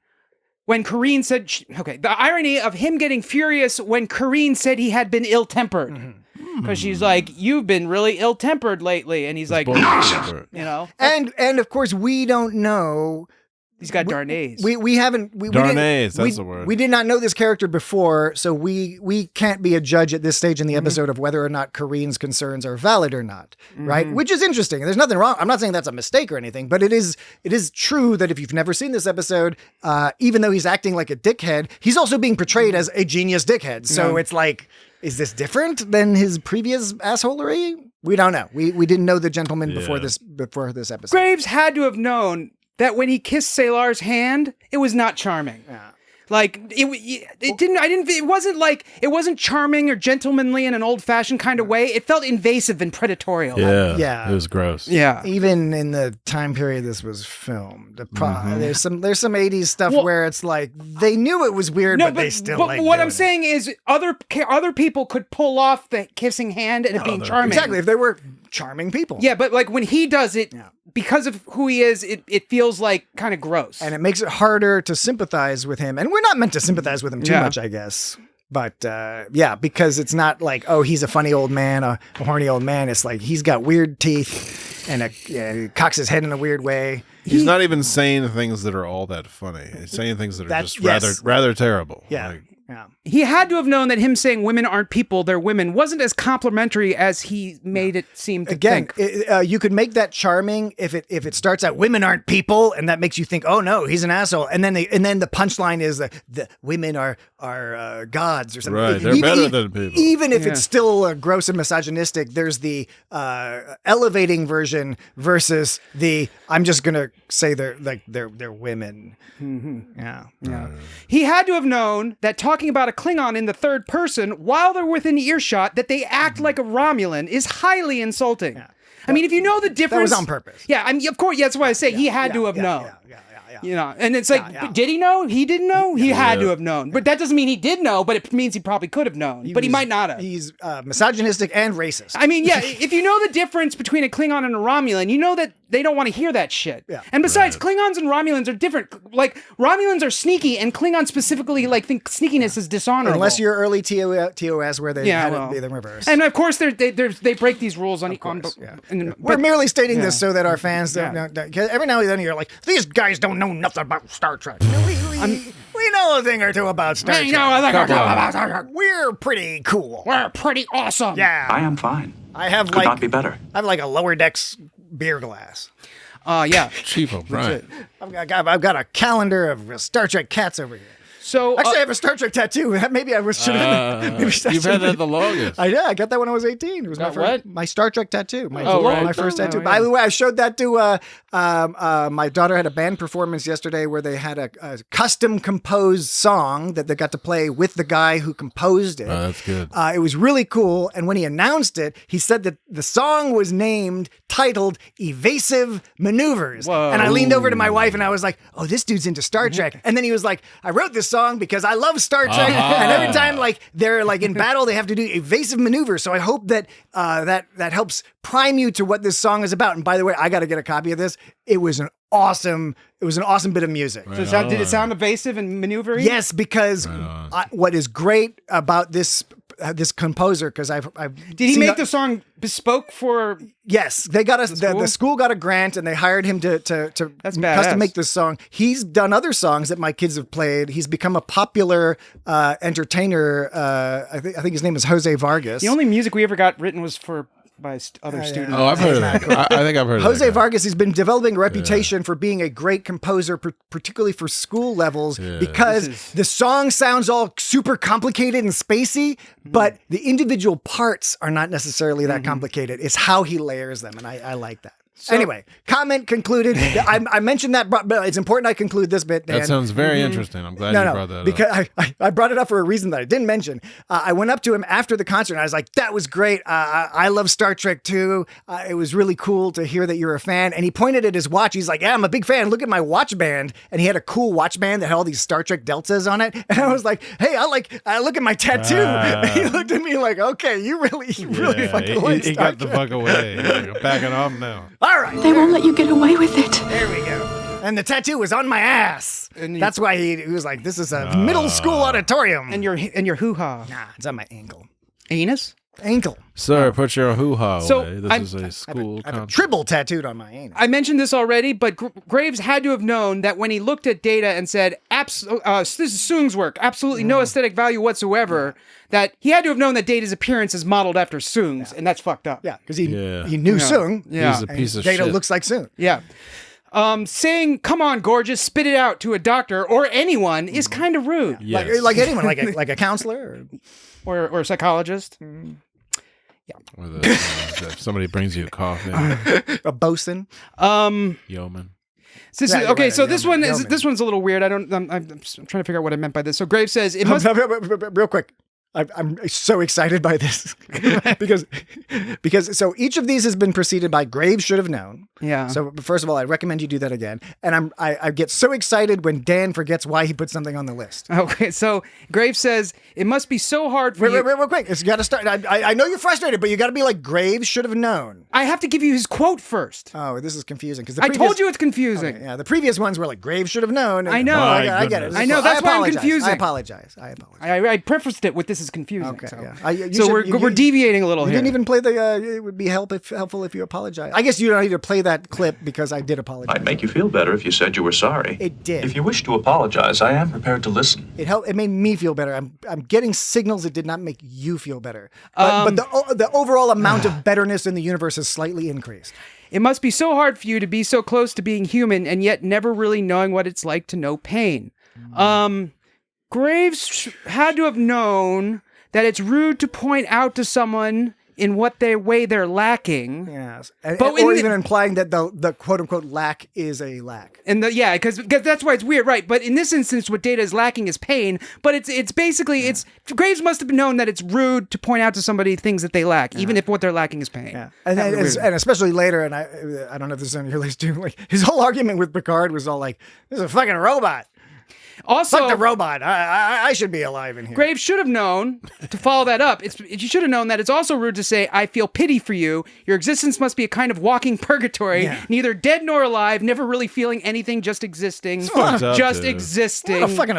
when Corrine said... the irony of him getting furious when Corrine said he had been ill-tempered. Because she's like, you've been really ill-tempered lately. And he's like, And of course, we don't know... He's got Darnay's. We haven't... Darnay's, that's the word. We did not know this character before, so we can't be a judge at this stage in the episode of whether or not Carine's concerns are valid or not, right? Which is interesting. There's nothing wrong. I'm not saying that's a mistake or anything, but it is true that if you've never seen this episode, even though he's acting like a dickhead, he's also being portrayed as a genius dickhead. So it's like... Is this different than his previous assholery? We don't know. We didn't know the gentleman before this episode. Graves had to have known that when he kissed Salar's hand, it was not charming. Yeah. Like it wasn't charming or gentlemanly in an old-fashioned kind of way. It felt invasive and predatorial. Yeah. It was gross. Yeah. Even in the time period this was filmed, there's some 80s stuff where it's like they knew it was weird, but they still But what I'm saying is other people could pull off the kissing hand and it being charming. Exactly, if they were charming people. Yeah, but like when he does it, because of who he is, it feels like kind of gross. And it makes it harder to sympathize with him. And we're not meant to sympathize with him too much, I guess. But because it's not like, oh, he's a funny old man, a horny old man. It's like he's got weird teeth and he cocks his head in a weird way. He's not even saying things that are all that funny. He's saying things that are just rather terrible. Yeah. Like, he had to have known that him saying women aren't people, they're women, wasn't as complimentary as he made it seem to think. You could make that charming if it starts out women aren't people, and that makes you think, oh no, he's an asshole, and then the punchline is the women are gods or something. Right, they're better than people. Even if it's still gross and misogynistic, there's the elevating version versus the I'm just gonna say they're women. Mm-hmm. Yeah. He had to have known that talking about a Klingon in the third person while they're within earshot that they act like a Romulan is highly insulting. I mean, if you know the difference, that was on purpose. Yeah, I mean, of course. Yeah, that's why I say he had to have known. You know, and it's like, did he know? He didn't know. He had to have known, but that doesn't mean he did know. But it means he probably could have known, but he might not have. He's misogynistic and racist. I mean, yeah, if you know the difference between a Klingon and a Romulan, you know that they don't want to hear that shit. Yeah. And besides, Klingons and Romulans are different. Like, Romulans are sneaky, and Klingons specifically think sneakiness is dishonorable. Unless you're early TOS where they had it be the reverse. And of course, they break these rules on. We're merely stating this so that our fans don't know. Every now and then you're like, these guys don't know nothing about Star Trek. We know a thing or two about Star Trek. We're pretty cool. We're pretty awesome. Yeah. I am fine. I have Could not be better. I have like a lower decks beer glass. Yeah. Chief O'Brien. I've got a calendar of Star Trek cats over here. So actually, I have a Star Trek tattoo. Maybe I should have. You've had that the longest. I got that when I was 18. It was my Star Trek tattoo. My first tattoo. Right. By the way, I showed that to my daughter. Had a band performance yesterday where they had a custom composed song that they got to play with the guy who composed it. Oh, that's good. It was really cool. And when he announced it, he said that the song was titled "Evasive Maneuvers." Whoa. And I leaned over to my wife and I was like, "Oh, this dude's into Star Trek." And then he was like, "I wrote this song because I love Star Trek, and every time they're in battle, they have to do evasive maneuvers. So I hope that that helps prime you to what this song is about." And by the way, I got to get a copy of this. It was an awesome bit of music. Right. So did it sound evasive and maneuvering? Yes, because what is great about this composer, because did he make the song bespoke for? Yes, they got us. The school got a grant, and they hired him to custom make this song. He's done other songs that my kids have played. He's become a popular entertainer. I think his name is Jose Vargas. The only music we ever got written was by other students. Oh, I've heard of that. I think I've heard of that. Jose Vargas has been developing a reputation for being a great composer, particularly for school levels, because the song sounds all super complicated and spacey, but the individual parts are not necessarily that complicated. It's how he layers them, and I like that. So, anyway, comment concluded. I mentioned that, but it's important I conclude this bit, Dan. That sounds very interesting. I'm glad you brought that up. Because I brought it up for a reason that I didn't mention. I went up to him after the concert, and I was like, that was great. I love Star Trek, too. It was really cool to hear that you're a fan. And he pointed at his watch. He's like, yeah, I'm a big fan. Look at my watch band. And he had a cool watch band that had all these Star Trek deltas on it. And I was like, hey, look at my tattoo. And he looked at me like, okay, you really fucking like He Star got Trek. the fuck away. I'm backing off now. All right. They won't let you get away with it. There we go. And the tattoo was on my ass. And that's why he was like, this is a middle school auditorium. And your hoo-ha. Nah, it's on my ankle. Anus? Ankle. Sir, put your hoo-ha So, away. This is a school I have a tribble tattooed on my anus. I mentioned this already, but Graves had to have known that when he looked at data and said, this is Soong's work, absolutely no aesthetic value whatsoever, that he had to have known that Data's appearance is modeled after Soong's, and that's fucked up. Yeah, because he knew Soong. Yeah. He's a piece of Data shit. looks like Soong. Yeah. Saying, come on, gorgeous, spit it out to a doctor or anyone is kind of rude. Yes. Like anyone, like a counselor or a psychologist. Yeah. Or if somebody brings you coffee. a bosun. Yeoman. So this one's a little weird. I'm trying to figure out what I meant by this. So Graves says it must. Real quick. I'm so excited by this because so each of these has been preceded by Graves should have known. Yeah. So first of all, I recommend you do that again. And I get so excited when Dan forgets why he put something on the list. Okay. So Graves says it must be so hard for you. Wait, real quick. It's got to start. I know you're frustrated, but you got to be like Graves should have known. I have to give you his quote first. Oh, this is confusing because I told you it's confusing. Okay, yeah, the previous ones were like Graves should have known. I know. I get it. I know. That's why I'm confusing. I apologize. I prefaced it with this is confusing. Okay, so yeah. We're deviating a little you here. didn't even play the. It would be helpful if you apologize. I guess you don't need to play that clip because I did apologize. I'd make you feel better if you said you were sorry. It did. If you wish to apologize, I am prepared to listen. It helped. It made me feel better. I'm getting signals it did not make you feel better. But the overall amount of betterness in the universe has slightly increased. It must be so hard for you to be so close to being human and yet never really knowing what it's like to know pain. Graves had to have known that it's rude to point out to someone in what way they're lacking. Yes. Or even implying that the quote unquote lack is a lack. And because that's why it's weird, right? But in this instance, what Data is lacking is pain. But it's basically Graves must have known that it's rude to point out to somebody things that they lack, even if what they're lacking is pain. Yeah. And especially later, and I don't know if this is on your list too. Like his whole argument with Picard was all like, "This is a fucking robot." Also, fuck the robot. I should be alive in here. Graves should have known to follow that up. You should have known that it's also rude to say, "I feel pity for you. Your existence must be a kind of walking purgatory, neither dead nor alive, never really feeling anything, just existing, just existing." What a fucking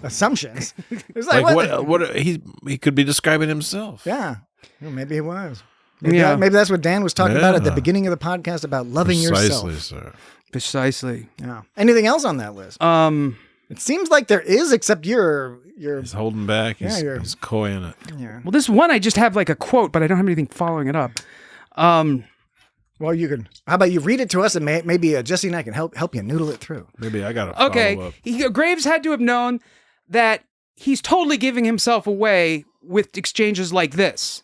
assumptions. It's what he could be describing himself. Yeah, well, maybe it was. Maybe that's what Dan was talking about at the beginning of the podcast about loving yourself. Precisely, sir. Precisely. Yeah. Anything else on that list? It seems like there is, except you're He's holding back. He's coy in it. Yeah. Well, this one I just have like a quote, but I don't have anything following it up. Well, you can. How about you read it to us, and maybe Jesse and I can help you noodle it through. Maybe I got to follow up. Graves had to have known that he's totally giving himself away with exchanges like this.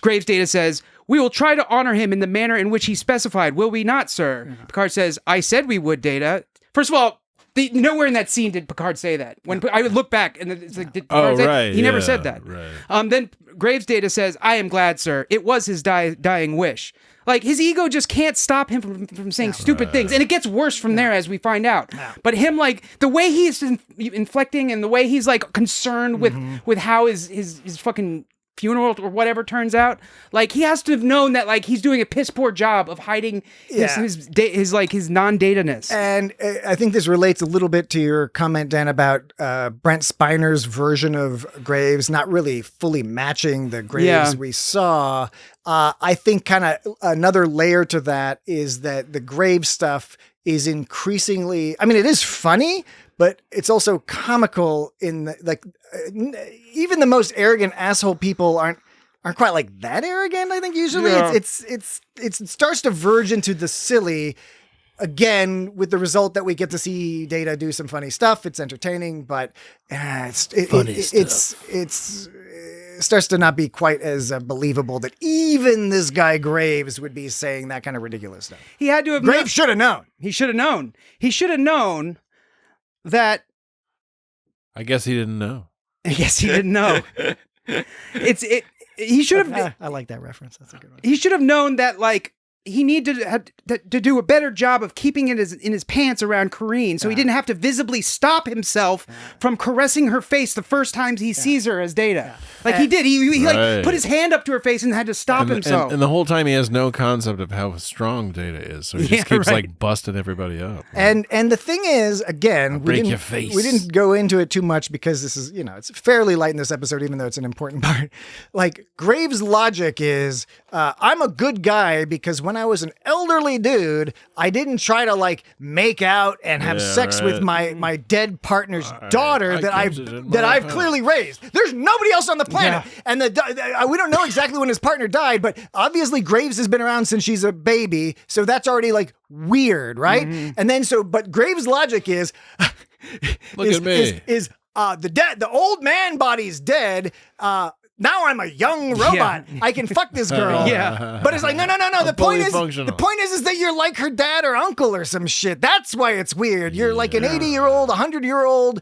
Graves' Data says, "We will try to honor him in the manner in which he specified, will we not, sir?" Yeah. Picard says, "I said we would, Data." First of all, nowhere in that scene did Picard say that. When I would look back, and it's like, did Picard say that? He never said that. Right. Then Graves' Data says, "I am glad, sir. It was his dying wish." Like, his ego just can't stop him from saying stupid things. And it gets worse from there, as we find out. Yeah. But him, like, the way he's inflecting and the way he's, like, concerned with how his fucking funeral or whatever turns out, like, he has to have known that, like, he's doing a piss poor job of hiding his non-dataness. And I think this relates a little bit to your comment, Dan, about Brent Spiner's version of Graves not really fully matching the Graves we saw. I think kind of another layer to that is that the Graves stuff is increasingly, I mean, it is funny, but it's also comical in even the most arrogant asshole people aren't quite like that arrogant. I think usually it starts to verge into the silly again, with the result that we get to see Data do some funny stuff. It's entertaining, but it starts to not be quite as believable that even this guy Graves would be saying that kind of ridiculous stuff. He had to have Graves should have known. He should have known. He should have known that. I guess he didn't know. Yes, he didn't know. He should have. I like that reference. That's a good one. He should have known that, like, he needed to do a better job of keeping it in his pants around Corrine, so he didn't have to visibly stop himself from caressing her face the first times he sees her as Data. Like, he did. He like put his hand up to her face and had to stop himself. And the whole time he has no concept of how strong Data is, so he just keeps like busting everybody up. And the thing is, again, we didn't go into it too much because this is, it's fairly light in this episode, even though it's an important part. Like, Graves' logic is, I'm a good guy because when I was an elderly dude, I didn't try to like make out and have sex with my dead partner's daughter that I've clearly raised. There's nobody else on the planet, and we don't know exactly when his partner died, but obviously Graves has been around since she's a baby, so that's already like weird, right? Mm-hmm. And then but Graves' logic is, the old man body's dead. Now I'm a young robot. Yeah. I can fuck this girl. Yeah. But it's like, no. The point is that you're like her dad or uncle or some shit. That's why it's weird. You're like an 80-year-old, 100-year-old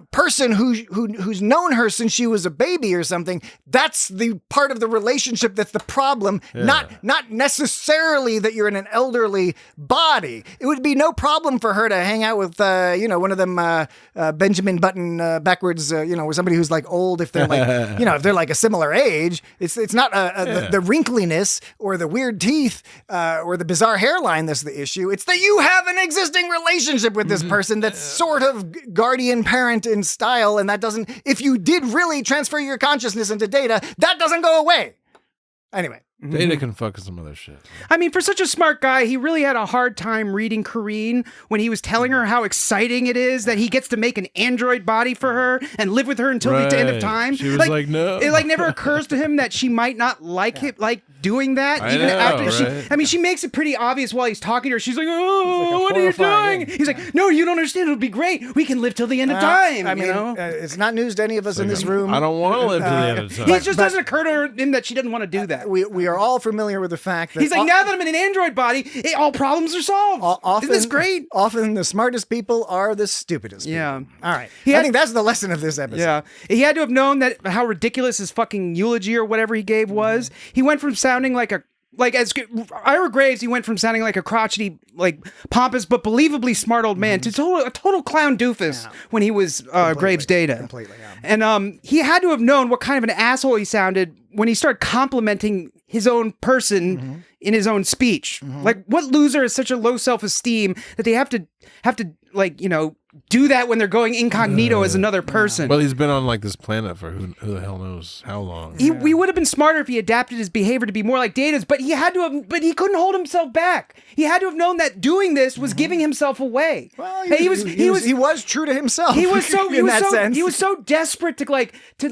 person who's known her since she was a baby or something. That's the part of the relationship that's the problem. Yeah. Not necessarily that you're in an elderly body. It would be no problem for her to hang out with one of them Benjamin Button backwards, with somebody who's like old if they're like you know, if they're like a similar age, it's not the wrinkliness or the weird teeth or the bizarre hairline that's the issue. It's that you have an existing relationship with this person that's sort of guardian parent in style, and that doesn't, if you did really transfer your consciousness into Data, that doesn't go away. Anyway. Data can fuck some other shit. I mean, for such a smart guy, he really had a hard time reading Kareen when he was telling her how exciting it is that he gets to make an android body for her and live with her until the end of time. She was like, no. It like never occurs to him that she might not like it, like doing that. I know, after she, right? I mean, she makes it pretty obvious while he's talking to her. She's like, oh, what are you doing? He's like, no, you don't understand. It'll be great. We can live till the end of time. I mean, it's not news to any of us in this room. I don't want to live till the end of time. It just doesn't occur to him that she doesn't want to do that. We are all familiar with the fact that he's like, now that I'm in an android body, all problems are solved. Isn't this great? Often the smartest people are the stupidest people. Yeah. All right. I think that's the lesson of this episode. Yeah. He had to have known that how ridiculous his fucking eulogy or whatever he gave was. He went from sounding like as Ira Graves, he went from sounding like a crotchety, like pompous but believably smart old man to a total clown doofus when he was Graves' Data. Completely, yeah. And he had to have known what kind of an asshole he sounded when he started complimenting his own person in his own speech. Like, what loser has such a low self-esteem that they have to like, you know, do that when they're going incognito as another person? Well, he's been on like this planet for who the hell knows how long. We would have been smarter if he adapted his behavior to be more like Data's, but he couldn't hold himself back. He had to have known that doing this was giving himself away. Well, he was true to himself. He was so sense. He was so desperate to he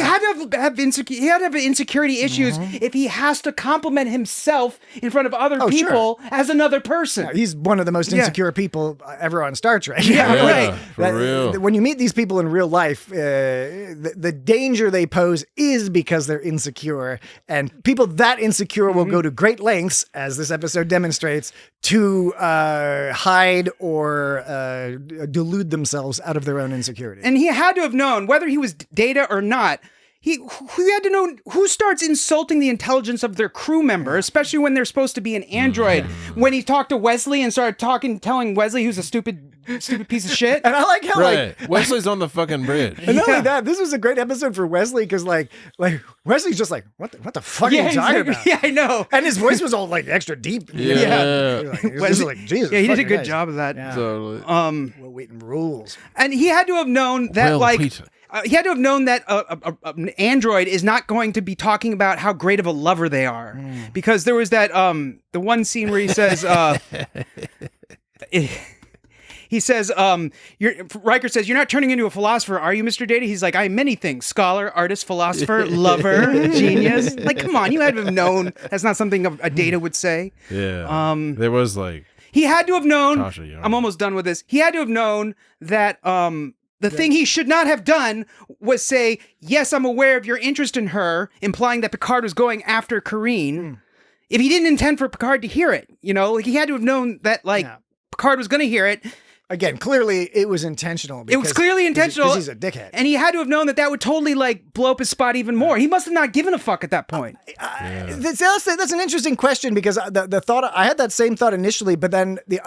had to have insecurity issues if he has to compliment himself in front of other people as another person. Yeah, he's one of the most insecure people ever on Star Trek. Right. For real. When you meet these people in real life, the danger they pose is because they're insecure, and people that insecure will go to great lengths, as this episode demonstrates, to hide or delude themselves out of their own insecurity. And he had to have known, whether he was Data or not, he had to know who starts insulting the intelligence of their crew member, especially when they're supposed to be an android. When he talked to Wesley and started telling Wesley who's a stupid piece of shit. And I like how Wesley's on the fucking bridge. And not only that, this was a great episode for Wesley because like Wesley's just like, what the fuck are you talking about? Yeah, I know. And his voice was all like extra deep. Yeah. Wesley, like, Jesus. Yeah, he did a good guys. job of that. Yeah. Totally. Well, waiting rules. And he had to have known that he had to have known that an android is not going to be talking about how great of a lover they are, because there was that the one scene where he says Riker says, "You're not turning into a philosopher, are you, Mr. Data?" He's like, "I'm many things: scholar, artist, philosopher, lover, genius." Like, come on, you had to have known that's not something a Data would say. Yeah. There was like he had to have known. Tasha Young. I'm almost done with this. He had to have known that the thing he should not have done was say, "Yes, I'm aware of your interest in her," implying that Picard was going after Kareen. If he didn't intend for Picard to hear it, you know, like he had to have known that Picard was going to hear it. Again, clearly it was intentional. It was clearly intentional. Because he's a dickhead. And he had to have known that would totally like blow up his spot even more. He must have not given a fuck at that point. That's an interesting question, because the thought, I had that same thought initially, but then the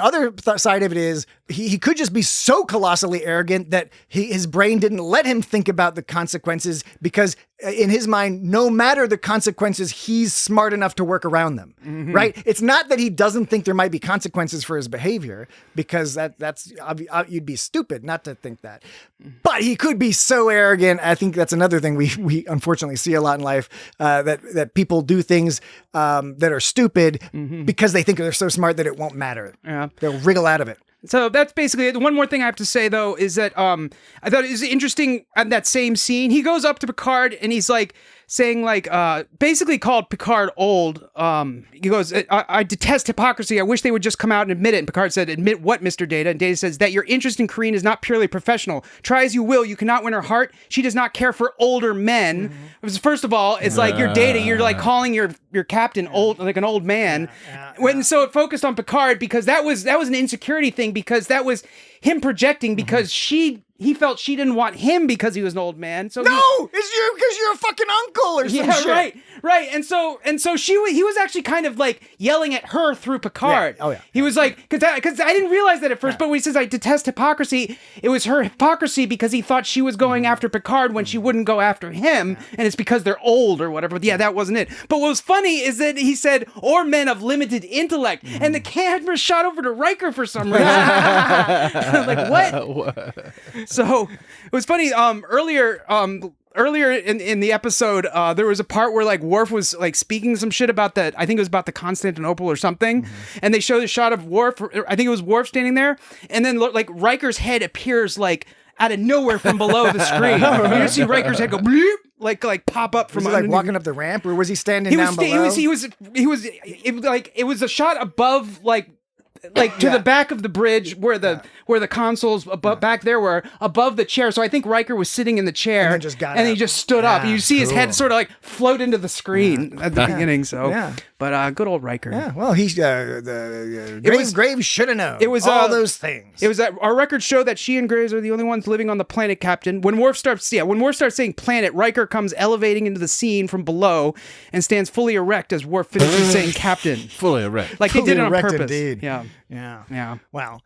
other side of it is he could just be so colossally arrogant that his brain didn't let him think about the consequences, because in his mind, no matter the consequences, he's smart enough to work around them, right? It's not that he doesn't think there might be consequences for his behavior, because that's you'd be stupid not to think that. But he could be so arrogant. I think that's another thing we unfortunately see a lot in life, that people do things that are stupid because they think they're so smart that it won't matter. Yeah. They'll wriggle out of it. So that's basically it. One more thing I have to say, though, is that I thought it was interesting on that same scene. He goes up to Picard and he's like saying, like, basically called Picard old. He goes, I detest hypocrisy. I wish they would just come out and admit it. And Picard said, "Admit what, Mr. Data?" And Data says, "That your interest in Kareen is not purely professional. Try as you will, you cannot win her heart. She does not care for older men." First of all, it's like your Data, you're like calling your captain old, like an old man. So it focused on Picard because that was an insecurity thing, because that was him projecting, because he he felt she didn't want him because he was an old man. So it's you because you're a fucking uncle or some shit. Right. And so he was actually kind of like yelling at her through Picard. Yeah. Oh yeah. He was like, because I didn't realize that at first, but when he says I detest hypocrisy, it was her hypocrisy because he thought she was going after Picard when she wouldn't go after him, and it's because they're old or whatever. But yeah, that wasn't it. But what was funny is that he said, or men of limited intellect, and the camera shot over to Riker for some reason. Like, what? So it was funny. Earlier in the episode, there was a part where like Worf was like speaking some shit about that. I think it was about the Constantinople or something, and they showed a shot of Worf. I think it was Worf standing there, and then like Riker's head appears like out of nowhere from below the screen. You just see Riker's head go bleep, like pop up from was he like walking up the ramp, or was he standing down below? It was a shot above like to the back of the bridge where the consoles back there were above the chair. So I think Riker was sitting in the chair and he just stood up. And you see his head sort of like float into the screen at the beginning. So, but good old Riker. Yeah. Well, he's Graves should have known. It was all those things. It was our records show that she and Graves are the only ones living on the planet, Captain. When Worf starts saying planet, Riker comes elevating into the scene from below and stands fully erect as Worf finishes saying Captain. Fully erect. Like fully they did it on erect purpose. Indeed. Yeah. Wow.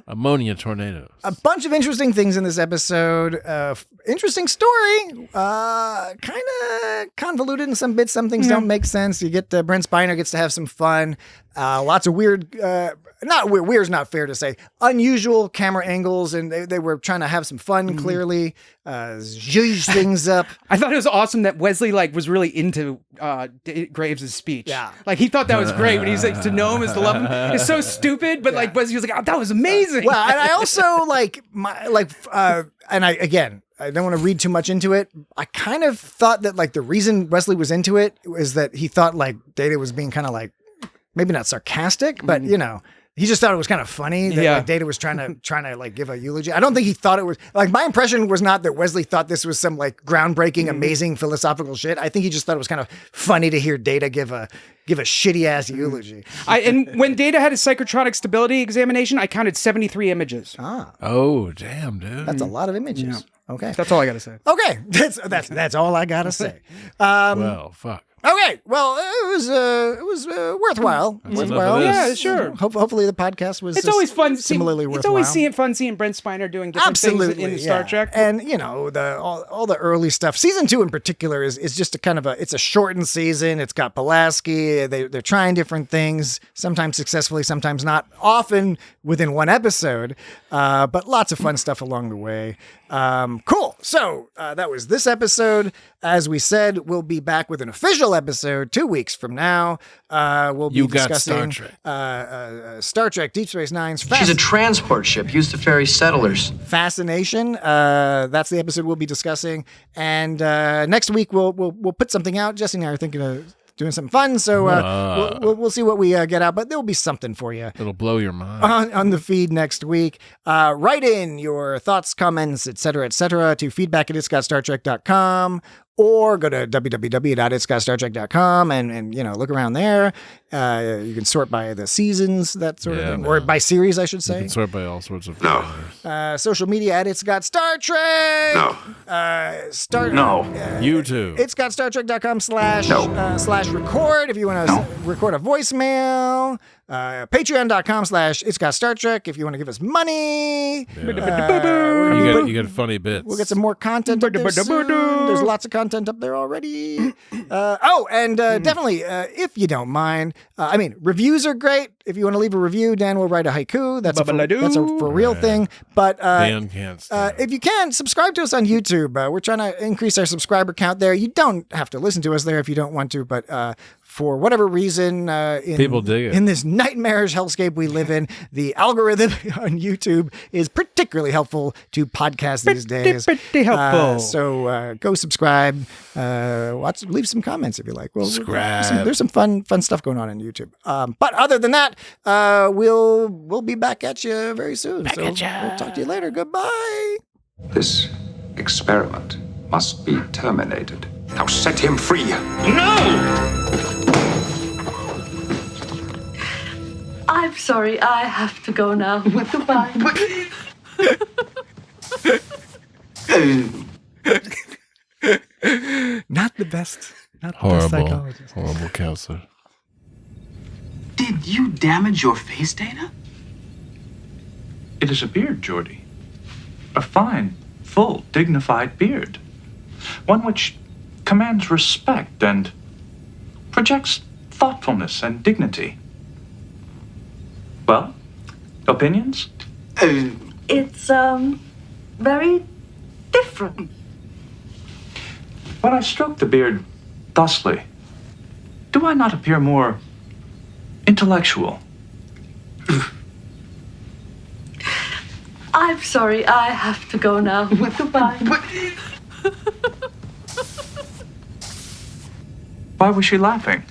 Ammonia tornadoes. A bunch of interesting things in this episode. Interesting story. Kind of convoluted in some bits. Some things don't make sense. You get Brent Spiner gets to have some fun. Lots of weird. Not weird. Weird's not fair to say. Unusual camera angles, and they were trying to have some fun. Clearly, zhuzh things up. I thought it was awesome that Wesley was really into Graves' speech. Yeah, like he thought that was great when he was like, to know him is to love him. It's so stupid, but like Wesley was like, oh, that was amazing. Well, and I also and I don't want to read too much into it. I kind of thought that like the reason Wesley was into it was that he thought like Data was being kind of like maybe not sarcastic, but he just thought it was kind of funny that like, Data was trying to like give a eulogy. I don't think he thought it was like, my impression was not that Wesley thought this was some like groundbreaking, amazing philosophical shit. I think he just thought it was kind of funny to hear Data give a shitty ass eulogy. And when Data had his psychotronic stability examination, I counted 73 images. Oh, damn, dude. That's a lot of images. Yeah. Okay. That's all I got to say. Okay. That's all I got to say. Well, fuck. Okay, well, it was worthwhile. Yeah, sure. Hopefully, the podcast was. It's always fun. Similarly worthwhile. It's always fun seeing Brent Spiner doing different things in Star Trek. And all the early stuff. Season 2 in particular is just a kind of it's a shortened season. It's got Pulaski. They're trying different things, sometimes successfully, sometimes not. Often within one episode, but lots of fun stuff along the way. Cool. So that was this episode. As we said, we'll be back with an official episode 2 weeks from now. We'll be discussing Star Trek Deep Space Nine's She's a transport ship used to ferry settlers. Fascination. That's the episode we'll be discussing. And next week we'll put something out. Jesse and I are thinking of doing something fun, so we'll see what we get out, but there'll be something for you. It'll blow your mind on the feed next week. Write in your thoughts, comments, etc., to feedback@itsgotstartrek.com, or go to www.itsgotstartrek.com and look around there. You can sort by the seasons, that sort of thing, or by series, I should say. You can sort by all sorts of social media at It's Got Star Trek. YouTube. itsgotstartrek.com/record if you want to record a voicemail. Patreon.com/It's Got Star Trek if you want to give us money. You get funny bits. We'll get some more content up there soon. There's lots of content up there already. Definitely, if you don't mind, reviews are great. If you want to leave a review, Dan will write a haiku. That's a for real thing. But Dan can't if you can, subscribe to us on YouTube. We're trying to increase our subscriber count there. You don't have to listen to us there if you don't want to, but for whatever reason, people dig it. In this nightmarish hellscape we live in, the algorithm on YouTube is particularly helpful to podcasts these days. Pretty helpful. So go subscribe. Leave some comments if you like. Subscribe. There's some fun stuff going on YouTube. But other than that, we'll be back at you very soon. We'll talk to you later. Goodbye. This experiment must be terminated. Now set him free. No! I'm sorry, I have to go now. Goodbye. Not the best. Not the best Horrible, psychologist. horrible counselor. Did you damage your face, Data? It is a beard, Geordie. A fine, full, dignified beard. One which commands respect and projects thoughtfulness and dignity. Well, opinions? It's, very different. When I stroke the beard thusly, do I not appear more intellectual? I'm sorry, I have to go now. Goodbye. Why was she laughing?